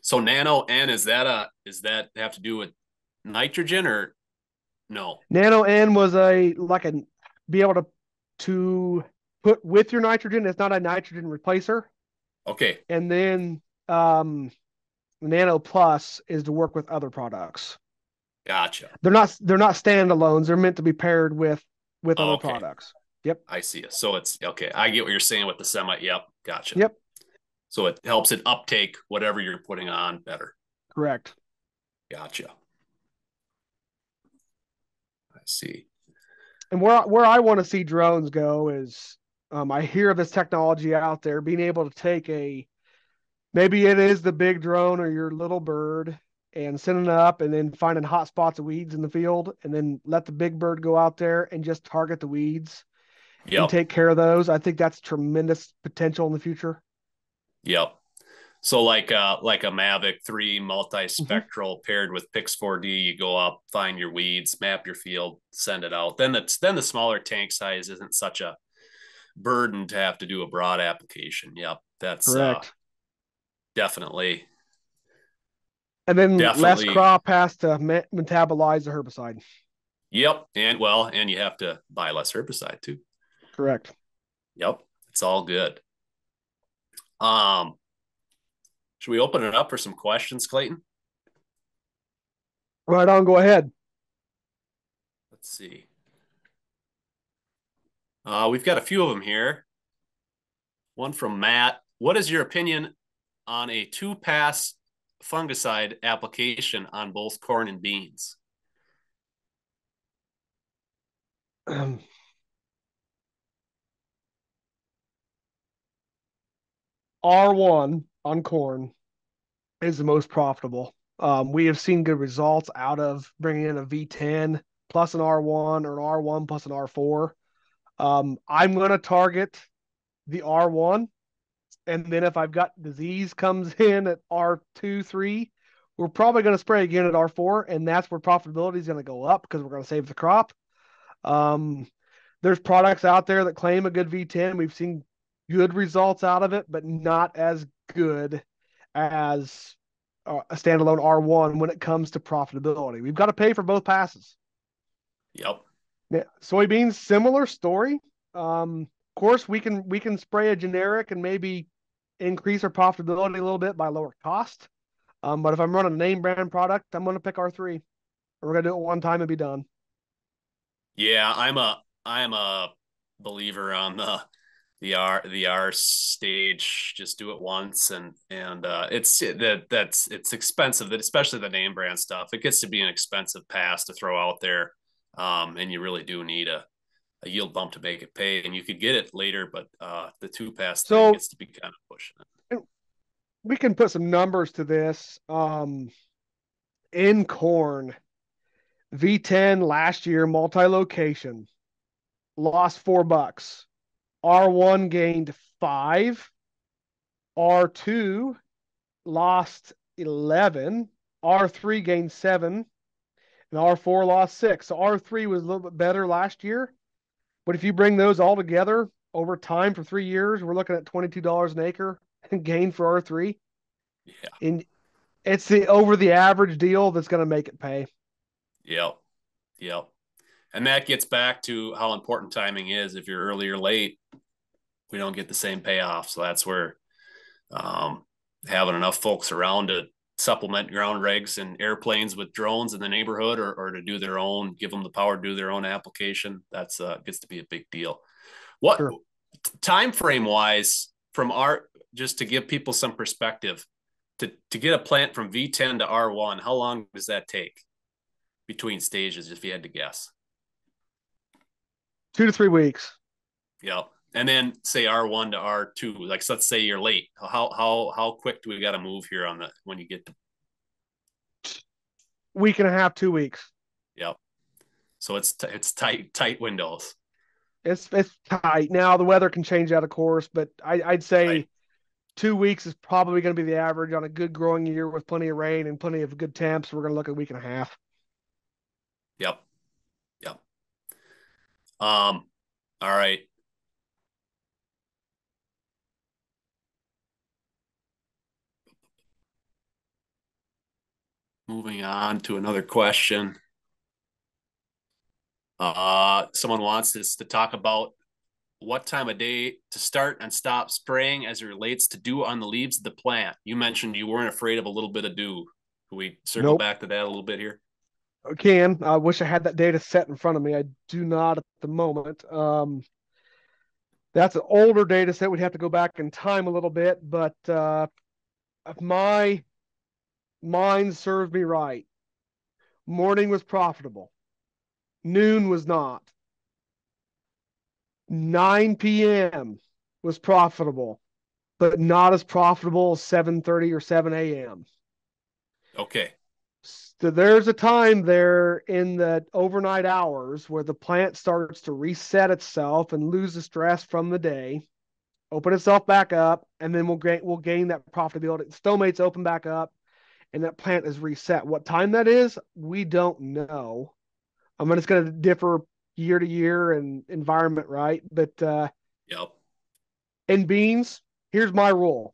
S1: So Nano N, is that have to do with nitrogen or no?
S3: Nano N was be able to put with your nitrogen. It's not a nitrogen replacer.
S1: Okay.
S3: And then Nano Plus is to work with other products.
S1: Gotcha.
S3: They're not standalones. They're meant to be paired with other
S1: Okay.
S3: products. Yep.
S1: I see it. So it's okay. I get what you're saying with the semi. Yep. Gotcha.
S3: Yep.
S1: So it helps it uptake whatever you're putting on better.
S3: Correct.
S1: Gotcha. I see.
S3: And where I want to see drones go is, I hear of this technology out there being able to take maybe it is the big drone or your little bird and sending it up and then finding hot spots of weeds in the field and then let the big bird go out there and just target the weeds and
S1: Yep.
S3: take care of those. I think that's tremendous potential in the future.
S1: Yep. So like a Mavic 3
S3: Mm-hmm.
S1: multispectral paired with Pix 4D, you go up, find your weeds, map your field, send it out. Then the smaller tank size isn't such a burden to have to do a broad application. Yep. That's
S3: Correct.
S1: definitely
S3: And then less
S1: definitely
S3: crop has to metabolize the herbicide.
S1: yep. And you have to buy less herbicide too.
S3: Correct.
S1: Yep. It's all good. Um should we open it up for some questions, Clayton?
S3: Right on. Go ahead.
S1: Let's see. We've got a few of them here. One from Matt. What is your opinion on a 2-pass fungicide application on both corn and beans?
S3: R1 on corn is the most profitable. We have seen good results out of bringing in a V10 plus an R1 or an R1 plus an R4. I'm going to target the R1. And then if I've got disease comes in at R2, 3, we're probably going to spray again at R4. And that's where profitability is going to go up because we're going to save the crop. Um, there's products out there that claim a good V10. We've seen good results out of it, but not as good as a standalone R1 when it comes to profitability. We've got to pay for both passes.
S1: Yep.
S3: Yeah, soybeans, similar story. Of course, we can spray a generic and maybe increase our profitability a little bit by lower cost. But if I'm running a name brand product, I'm going to pick R3. We're going to do it one time and be done.
S1: Yeah, I'm a believer on the R stage. Just do it once, and it's expensive. That especially the name brand stuff, it gets to be an expensive pass to throw out there, and you really do need a yield bump to make it pay. And you could get it later, but the 2-pass thing
S3: So
S1: gets to be kind of pushing it.
S3: we can put some numbers to this. In corn, V10 last year, multi-location, lost $4. R1 gained 5. R2 lost 11. R3 gained 7. And R4 lost 6. So R3 was a little bit better last year. But if you bring those all together over time for 3 years, we're looking at $22 an acre gain for R3.
S1: Yeah.
S3: And it's the over the average deal that's going to make it pay.
S1: Yep. Yep. And that gets back to how important timing is. If you're early or late, we don't get the same payoff. So that's where having enough folks around to supplement ground regs and airplanes with drones in the neighborhood, or to do their own, give them the power to do their own application, that's gets to be a big deal. What
S3: Sure.
S1: time frame wise, from our, just to give people some perspective, to get a plant from V10 to R1, how long does that take between stages, if you had to guess?
S3: 2 to 3 weeks.
S1: Yeah. And then say R1 to R2, like, so let's say you're late. How quick do we got to move here on the, when you get to?
S3: Week and a half, 2 weeks.
S1: Yep. So it's tight windows.
S3: It's tight. Now the weather can change that, of course, but I'd say
S1: Right.
S3: 2 weeks is probably going to be the average on a good growing year with plenty of rain and plenty of good temps. We're going to look at a week and a half.
S1: Yep. Yep. All right. Moving on to another question. Someone wants us to talk about what time of day to start and stop spraying as it relates to dew on the leaves of the plant. You mentioned you weren't afraid of a little bit of dew. Can we circle
S3: Nope.
S1: back to that a little bit here?
S3: I can. I wish I had that data set in front of me. I do not at the moment. That's an older data set. We'd have to go back in time a little bit, but if my mind serves me right, morning was profitable. Noon was not. 9 p.m. was profitable, but not as profitable as 7:30 or 7 a.m.
S1: Okay.
S3: So there's a time there in the overnight hours where the plant starts to reset itself and lose the stress from the day, open itself back up, and then we'll gain that profitability. Stomates open back up, and that plant is reset. What time that is, we don't know. I mean, it's going to differ year to year and environment, right? But
S1: Yep.
S3: in beans, here's my rule.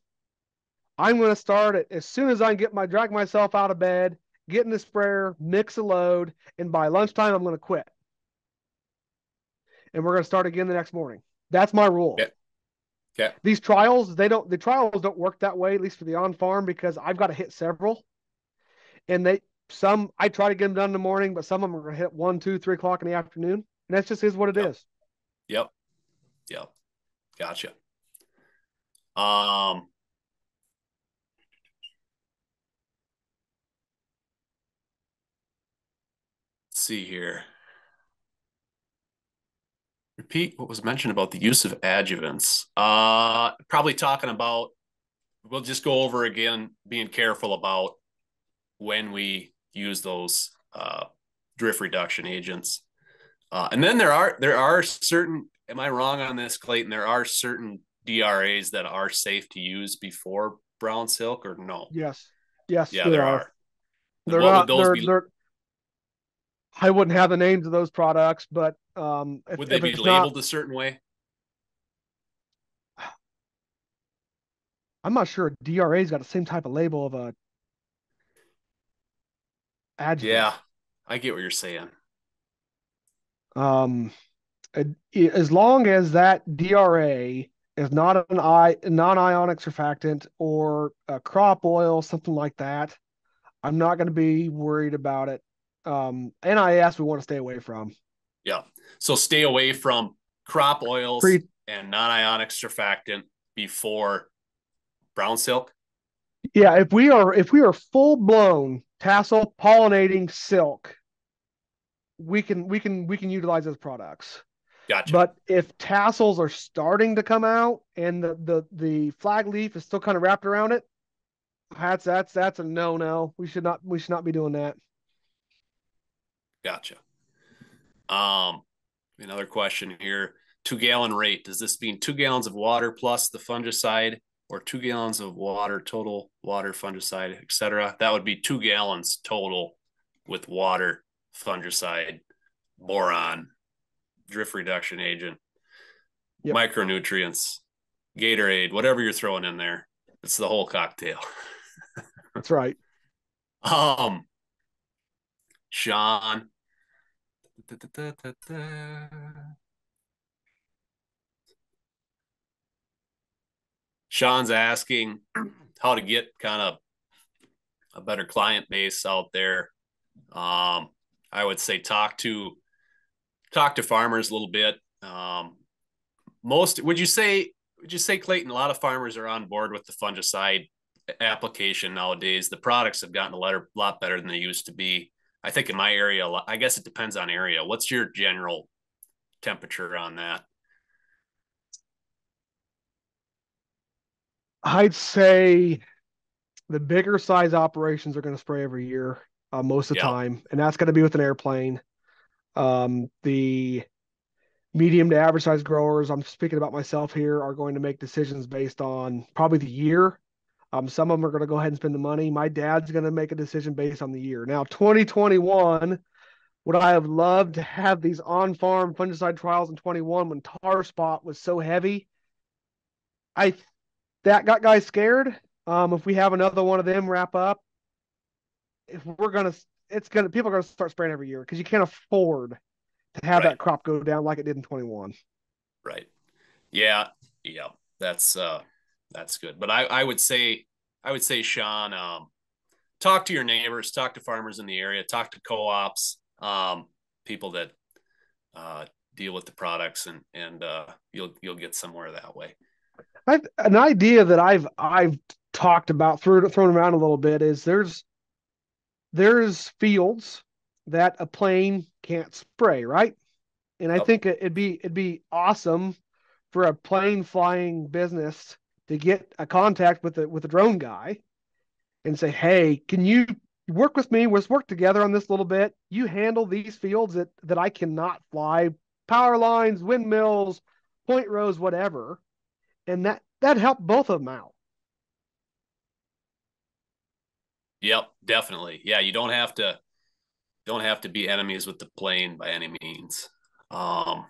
S3: I'm going to start it as soon as I can drag myself out of bed, get in the sprayer, mix a load, and by lunchtime, I'm going to quit. And we're going to start again the next morning. That's my rule.
S1: Yeah. Okay.
S3: The trials don't work that way, at least for the on farm, because I've got to hit several. And I try to get them done in the morning, but some of them are going to hit 1, 2, 3 o'clock in the afternoon. And that just is what it
S1: Yep.
S3: is.
S1: Yep. Yep. Gotcha. Let's see here. Repeat what was mentioned about the use of adjuvants. Probably talking about, we'll just go over again, being careful about when we use those drift reduction agents. And then there are certain, am I wrong on this, Clayton? There are certain DRAs that are safe to use before brown silk, or no?
S3: Yes. Yes,
S1: Yeah,
S3: there
S1: there
S3: are.
S1: are. And
S3: They're
S1: what would
S3: not,
S1: those be?
S3: I wouldn't have the names of those products, but
S1: Would they
S3: if
S1: be
S3: it's not,
S1: labeled a certain way?
S3: I'm not sure DRA's got the same type of label of a
S1: Yeah,
S3: adjuvant.
S1: I get what you're saying.
S3: Um, as long as that DRA is not a non-ionic surfactant or a crop oil, something like that, I'm not going to be worried about it. NIS we want to stay away from.
S1: Yeah. So stay away from crop oils
S3: Pre,
S1: and non-ionic surfactant before brown silk.
S3: yeah, if we are full blown tassel pollinating silk, we can utilize those products.
S1: Gotcha.
S3: But if tassels are starting to come out and the flag leaf is still kind of wrapped around it, that's a no. We should not be doing that.
S1: Gotcha. Another question here. 2-gallon rate. Does this mean 2 gallons of water plus the fungicide, or 2 gallons of water total, water, fungicide, etc.? That would be 2 gallons total with water, fungicide, boron, drift reduction agent,
S3: Yep,
S1: micronutrients, Gatorade, whatever you're throwing in there. It's the whole cocktail.
S3: that's right.
S1: um, Sean. Sean's asking how to get kind of a better client base out there. I would say talk to farmers a little bit. Most would you say, Clayton, a lot of farmers are on board with the fungicide application nowadays. The products have gotten a lot better than they used to be. I think in my area, I guess it depends on area. What's your general temperature on that?
S3: I'd say the bigger size operations are going to spray every year, most of the
S1: Yep.
S3: time, and that's going to be with an airplane. The medium to average size growers, I'm speaking about myself here, are going to make decisions based on probably the year. Some of them are going to go ahead and spend the money. My dad's going to make a decision based on the year. Now, 2021 Would I have loved to have these on-farm fungicide trials in 21 when tar spot was so heavy? I that got guys scared. If we have another one of them wrap up, if we're gonna, it's gonna people are gonna start spraying every year because you can't afford to have
S1: Right.
S3: that crop go down like it did in 21.
S1: Right. Yeah. Yeah. That's good. But I would say, Sean, talk to your neighbors, talk to farmers in the area, talk to co-ops, people that deal with the products, and you'll get somewhere that way.
S3: An idea that I've talked about, thrown around a little bit, is there's fields that a plane can't spray, right? And I
S1: Yep.
S3: think it'd be awesome for a plane flying business to get a contact with a drone guy and say, hey, can you work with me? Let's work together on this a little bit. You handle these fields that I cannot fly, power lines, windmills, point rows, whatever. And that helped both of them out.
S1: Yep, definitely. Yeah, you don't have to be enemies with the plane by any means. Um,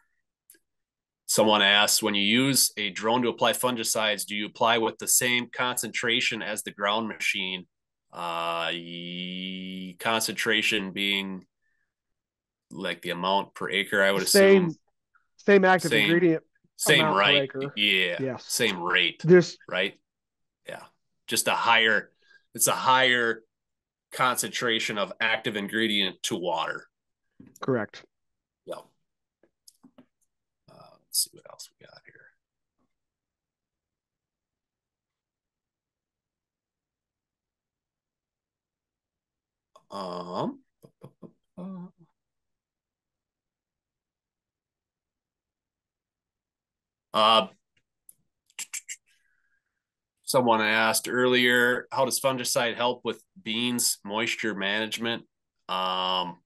S1: Someone asked, when you use a drone to apply fungicides, do you apply with the same concentration as the ground machine? Concentration being like the amount per acre, I would assume.
S3: Same active
S1: Same,
S3: ingredient
S1: same
S3: amount per
S1: right.
S3: acre.
S1: Yeah,
S3: Yes.
S1: same rate,
S3: There's
S1: right? Yeah, just it's a higher concentration of active ingredient to water.
S3: correct.
S1: Yeah. Let's see what else we got here. Um, uh, Someone asked earlier, how does fungicide help with beans moisture management? Um,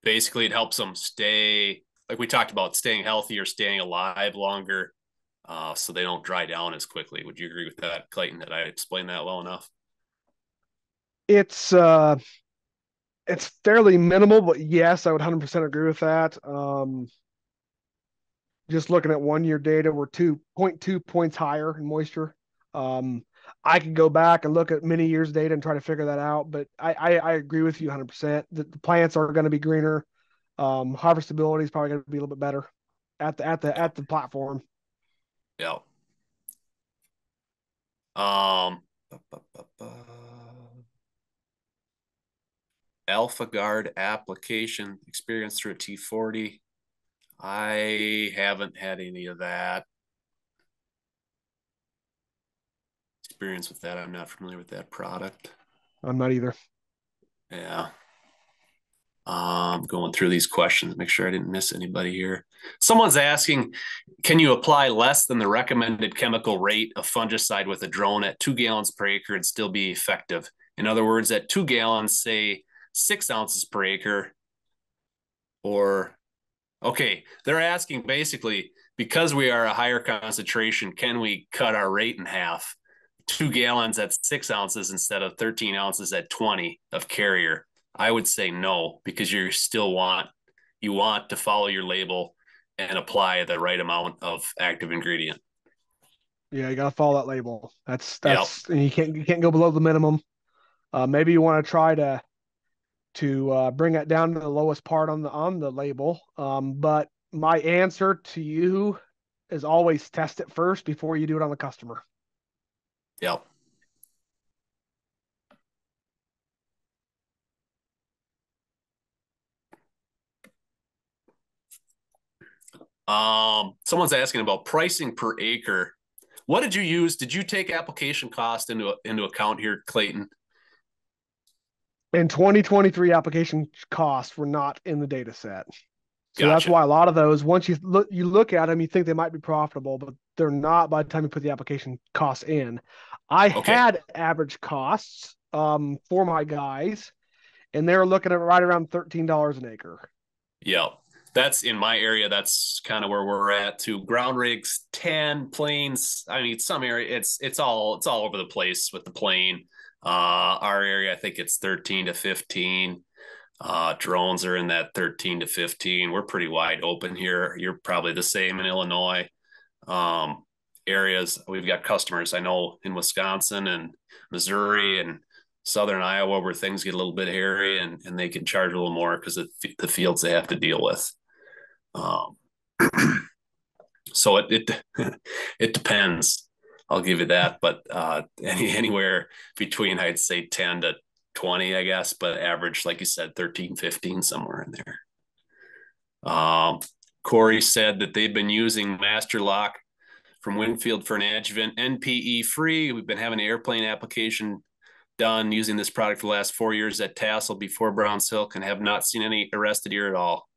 S1: Basically, it helps them stay, like we talked about, staying healthy or staying alive longer, so they don't dry down as quickly. Would you agree with that, Clayton? Did I explain that well enough?
S3: It's uh it's fairly minimal, but yes, I would 100% agree with that. Just looking at 1 year data, we're 2.2 points higher in moisture. Um, I could go back and look at many years data and try to figure that out, but I agree with you 100% that the plants are going to be greener. Harvestability is probably going to be a little bit better
S1: Yeah.
S3: at the platform.
S1: Yeah. Um, Alpha Guard application experience through a T40. I haven't had any of that experience with that. I'm not familiar with that product.
S3: I'm not either.
S1: Yeah. Going through these questions, make sure I didn't miss anybody here. Someone's asking, can you apply less than the recommended chemical rate of fungicide with a drone at 2 gallons per acre and still be effective? In other words, at 2 gallons, say 6 ounces per acre, or okay, they're asking basically, because we are a higher concentration, can we cut our rate in half? 2 gallons at 6 ounces instead of 13 ounces at 20 of carrier. I would say no, because you want to follow your label and apply the right amount of active ingredient.
S3: Yeah, you got to follow that label.
S1: Yep.
S3: And you can't go below the minimum. Maybe you want to try to bring it down to the lowest part on the label. But my answer to you is always test it first before you do it on the customer.
S1: Yep. Someone's asking about pricing per acre. What did you use? Did you take application cost into account here, Clayton?
S3: In 2023, application costs were not in the data set. So that's
S1: Gotcha.
S3: why a lot of those, once you look at them, you think they might be profitable, but they're not by the time you put the application costs in. I
S1: Okay.
S3: had average costs for my guys, and they were looking at right around $13 an acre.
S1: Yeah. That's in my area. That's kind of where we're at too. Ground rigs, 10 planes. I mean, some area it's all over the place with the plane. Our area, I think it's 13 to 15. Drones are in that 13 to 15. We're pretty wide open here. You're probably the same in Illinois. Um, Areas we've got customers I know in Wisconsin and Missouri and southern Iowa where things get a little bit hairy and they can charge a little more because of the fields they have to deal with. Um, so it it depends. I'll give you that, but anywhere between I'd say 10 to 20, I guess, but average, like you said, 13, 15, somewhere in there. Corey said that they've been using Master Lock from Winfield for an adjuvant, NPE free. We've been having an airplane application done using this product for the last 4 years at Tassel before Brown Silk and have not seen any arrested ear at all.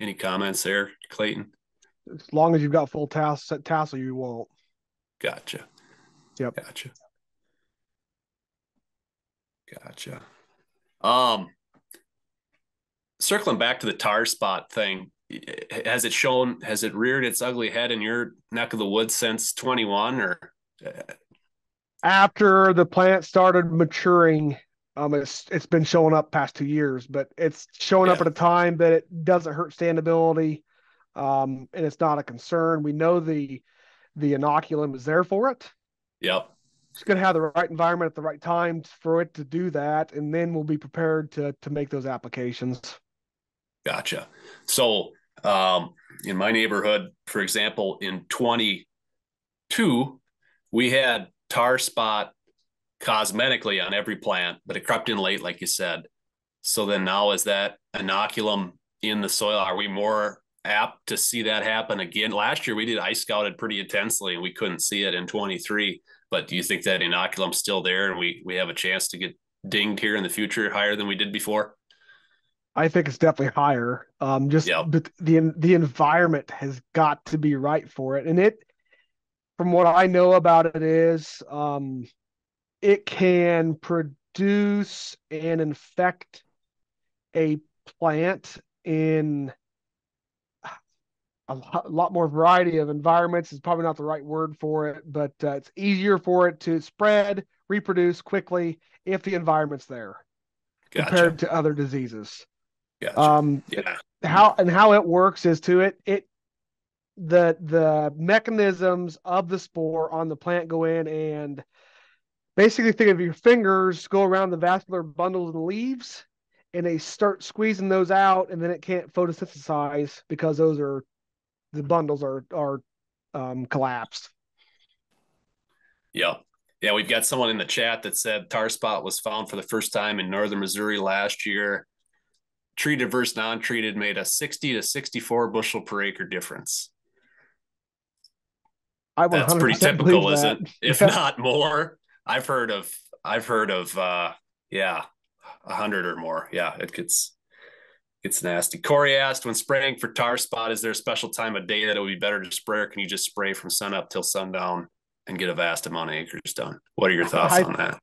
S1: Any comments there, Clayton?
S3: As long as you've got full tassel, you won't.
S1: Gotcha.
S3: Yep.
S1: Gotcha. Circling back to the tar spot thing, has it reared its ugly head in your neck of the woods since 21 or?
S3: After the plant started maturing, it's been showing up past 2 years, but it's showing up at a time that it doesn't hurt standability, and it's not a concern. We know the inoculum is there for it.
S1: Yep.
S3: It's going to have the right environment at the right time for it to do that, and then we'll be prepared to make those applications.
S1: Gotcha. So in my neighborhood, for example, in 22, we had tar spot cosmetically on every plant, but it crept in late, like you said. So then now is that inoculum in the soil? Are we more apt to see that happen again? Last year we did ice scouted pretty intensely and we couldn't see it in 23. But do you think that inoculum's still there and we have a chance to get dinged here in the future higher than we did before?
S3: I think it's definitely higher. But the environment has got to be right for it. And it, from what I know about it, is it can produce and infect a plant in a lot more variety of environments. Is probably not the right word for it, but it's easier for it to spread, reproduce quickly if the environment's there. Gotcha. Compared to other diseases.
S1: Gotcha. Yeah.
S3: How it works is the mechanisms of the spore on the plant go in and basically think of your fingers go around the vascular bundles and leaves, and they start squeezing those out, and then it can't photosynthesize because the bundles are collapsed.
S1: Yeah. Yeah, we've got someone in the chat that said tar spot was found for the first time in northern Missouri last year. Treated versus non-treated made a 60 to 64 bushel per acre difference. That's pretty typical, isn't it? If not more. I've heard of 100 or more. Yeah, it gets nasty. Corey asked, when spraying for tar spot, is there a special time of day that it would be better to spray, or can you just spray from sun up till sundown and get a vast amount of acres done? What are your thoughts on that?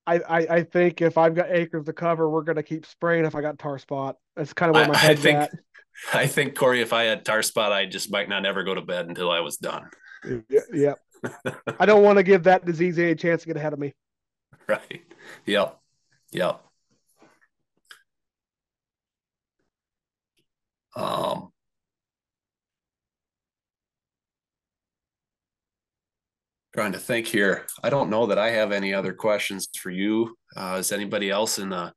S3: I think if I've got acres to cover, we're going to keep spraying if I got tar spot. That's kind of where my head's at.
S1: I think, Corey, if I had tar spot, I just might not ever go to bed until I was done.
S3: Yeah. I don't want to give that disease any chance to get ahead of me.
S1: Right. Yep. Trying to think here. I don't know that I have any other questions for you. Does anybody else in the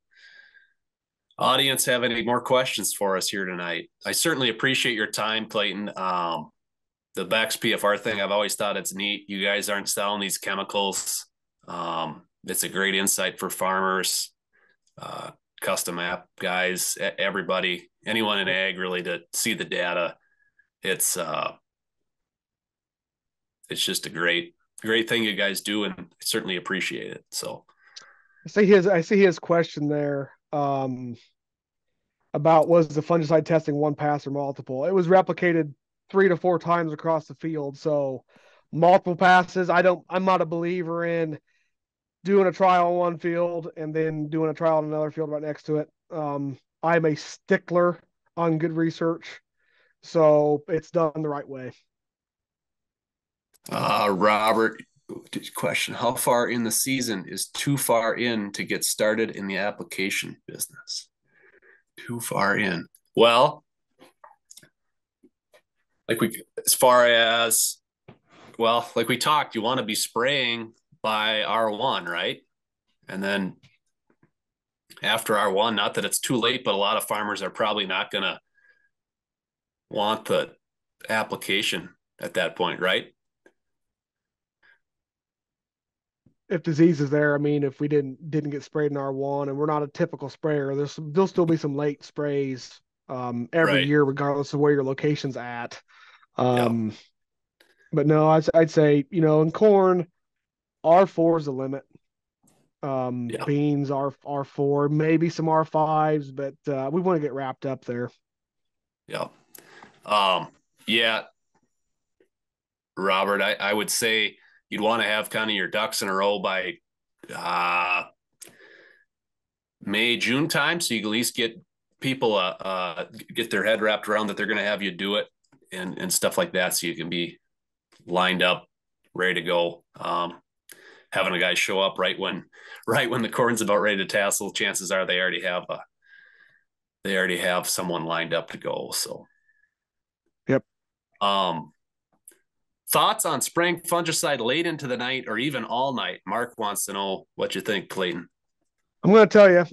S1: audience have any more questions for us here tonight? I certainly appreciate your time, Clayton. The Beck's PFR thing, I've always thought it's neat. You guys aren't selling these chemicals. It's a great insight for farmers, custom app guys, everybody, anyone in ag really to see the data. It's just a great thing you guys do, and I certainly appreciate it. So
S3: I see his question there about was the fungicide testing one pass or multiple. It was replicated 3 to 4 times across the field, so multiple passes. I'm not a believer in doing a trial on one field and then doing a trial on another field right next to it. I'm a stickler on good research, so it's done the right way.
S1: Robert question, how far in the season is too far in to get started in the application business? Too far in. Well, as far as, well, like we talked, you want to be spraying by R1, right? And then after R1, not that it's too late, but a lot of farmers are probably not going to want the application at that point, right?
S3: If disease is there, I mean, if we didn't get sprayed in R1 and we're not a typical sprayer, there'll still be some late sprays every
S1: Right.
S3: year, regardless of where your location's at.
S1: Yeah.
S3: But no, I'd say, in corn, R4 is the limit.
S1: Yeah.
S3: Beans are R4, maybe some R5s, but we want to get wrapped up there.
S1: Yeah. Yeah, Robert, I would say you'd want to have kind of your ducks in a row by May, June time, so you can at least get people get their head wrapped around that they're going to have you do it and stuff like that, so you can be lined up, ready to go. Having a guy show up right when the corn's about ready to tassel, chances are they already have someone lined up to go. So,
S3: Yep.
S1: Thoughts on spraying fungicide late into the night or even all night? Mark wants to know what you think, Clayton.
S3: I'm going to tell you,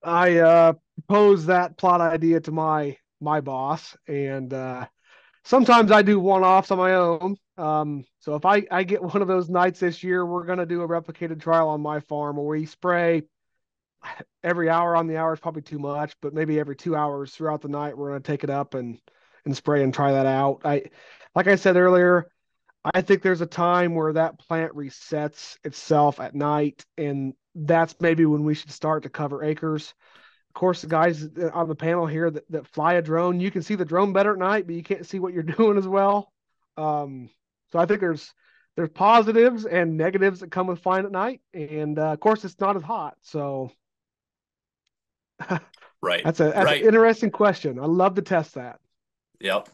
S3: I proposed that plot idea to my boss, and sometimes I do one-offs on my own. So if I get one of those nights this year, we're going to do a replicated trial on my farm where we spray every hour. On the hour is probably too much, but maybe every 2 hours throughout the night, we're going to take it up and spray and try that out. Like I said earlier, I think there's a time where that plant resets itself at night, and that's maybe when we should start to cover acres. Of course, the guys on the panel here that fly a drone, you can see the drone better at night, but you can't see what you're doing as well. So I think there's positives and negatives that come with flying at night, and of course, it's not as hot. So
S1: Right.
S3: that's an interesting question. I love to test that.
S1: Yep.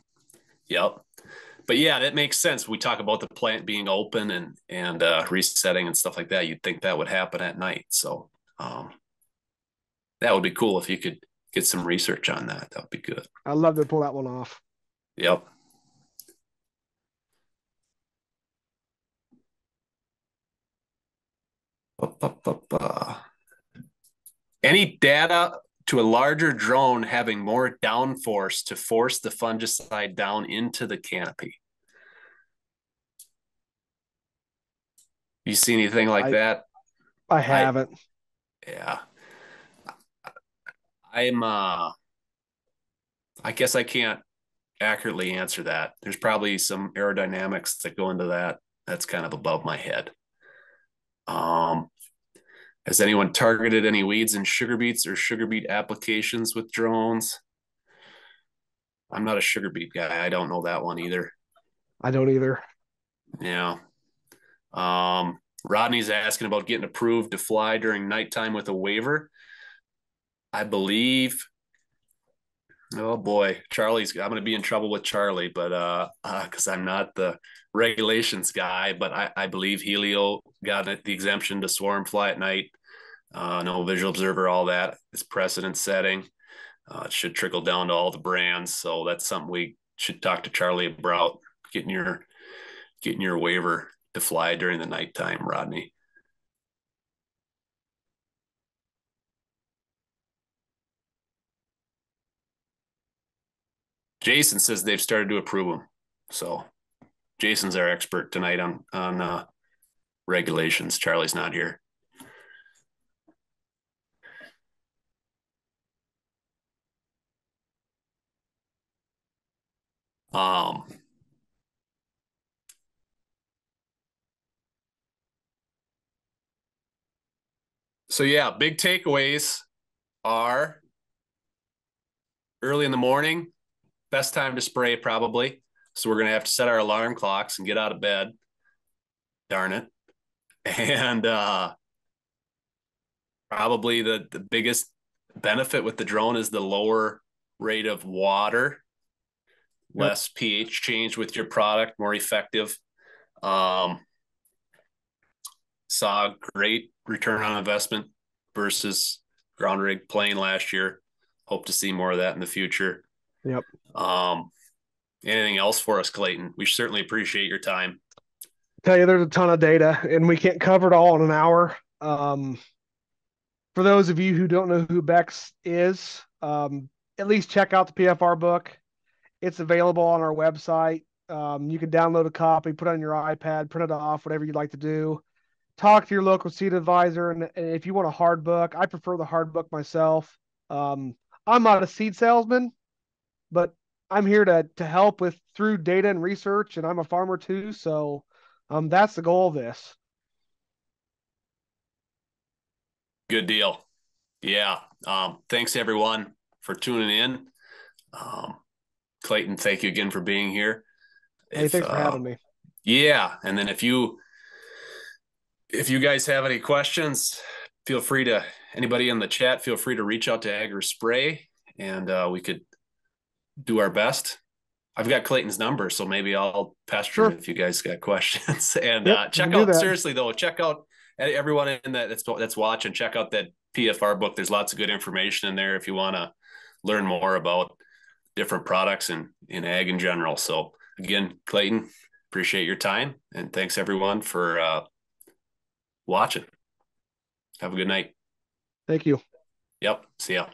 S1: But yeah, that makes sense. We talk about the plant being open and resetting and stuff like that. You'd think that would happen at night. So that would be cool if you could get some research on that. That would be good.
S3: I'd love to pull that one off.
S1: Yep. Any data to a larger drone having more downforce to force the fungicide down into the canopy? You see anything like that?
S3: I haven't.
S1: Yeah. I guess I can't accurately answer that. There's probably some aerodynamics that go into that. That's kind of above my head. Has anyone targeted any weeds in sugar beets or sugar beet applications with drones? I'm not a sugar beet guy. I don't know that one either.
S3: I don't either.
S1: Yeah. Rodney's asking about getting approved to fly during nighttime with a waiver. I believe, oh boy, I'm going to be in trouble with Charlie, but because I'm not the regulations guy, but I believe Helio got the exemption to swarm fly at night. No visual observer, all that. It's precedent setting. It should trickle down to all the brands. So that's something we should talk to Charlie about, getting your waiver to fly during the nighttime, Rodney. Jason says they've started to approve them. So Jason's our expert tonight on regulations. Charlie's not here. So yeah, big takeaways are early in the morning, best time to spray probably. So we're going to have to set our alarm clocks and get out of bed. Darn it. And probably the biggest benefit with the drone is the lower rate of water, less pH change with your product, more effective. Saw great return on investment versus ground rig playing last year. Hope to see more of that in the future.
S3: Yep.
S1: Anything else for us, Clayton? We certainly appreciate your time.
S3: Tell you there's a ton of data and we can't cover it all in an hour. For those of you who don't know who Bex is, at least check out the PFR book. It's available on our website. You can download a copy, put it on your iPad, print it off, whatever you'd like to do. Talk to your local seed advisor. And if you want a hard book, I prefer the hard book myself. I'm not a seed salesman, but I'm here to help with through data and research, and I'm a farmer too. So that's the goal of this.
S1: Good deal. Yeah. Thanks everyone for tuning in. Clayton, thank you again for being here.
S3: Hey, thanks for having me.
S1: Yeah. And then if you guys have any questions, feel free to, anybody in the chat, feel free to reach out to Agri Spray and we could do our best. I've got Clayton's number, so maybe I'll pester him if you guys got questions. And check out, seriously though, check out everyone in that's watching, check out that PFR book. There's lots of good information in there if you want to learn more about different products and in ag in general. So again, Clayton, appreciate your time, and thanks everyone for watching. Have a good night.
S3: Thank you.
S1: Yep. See ya.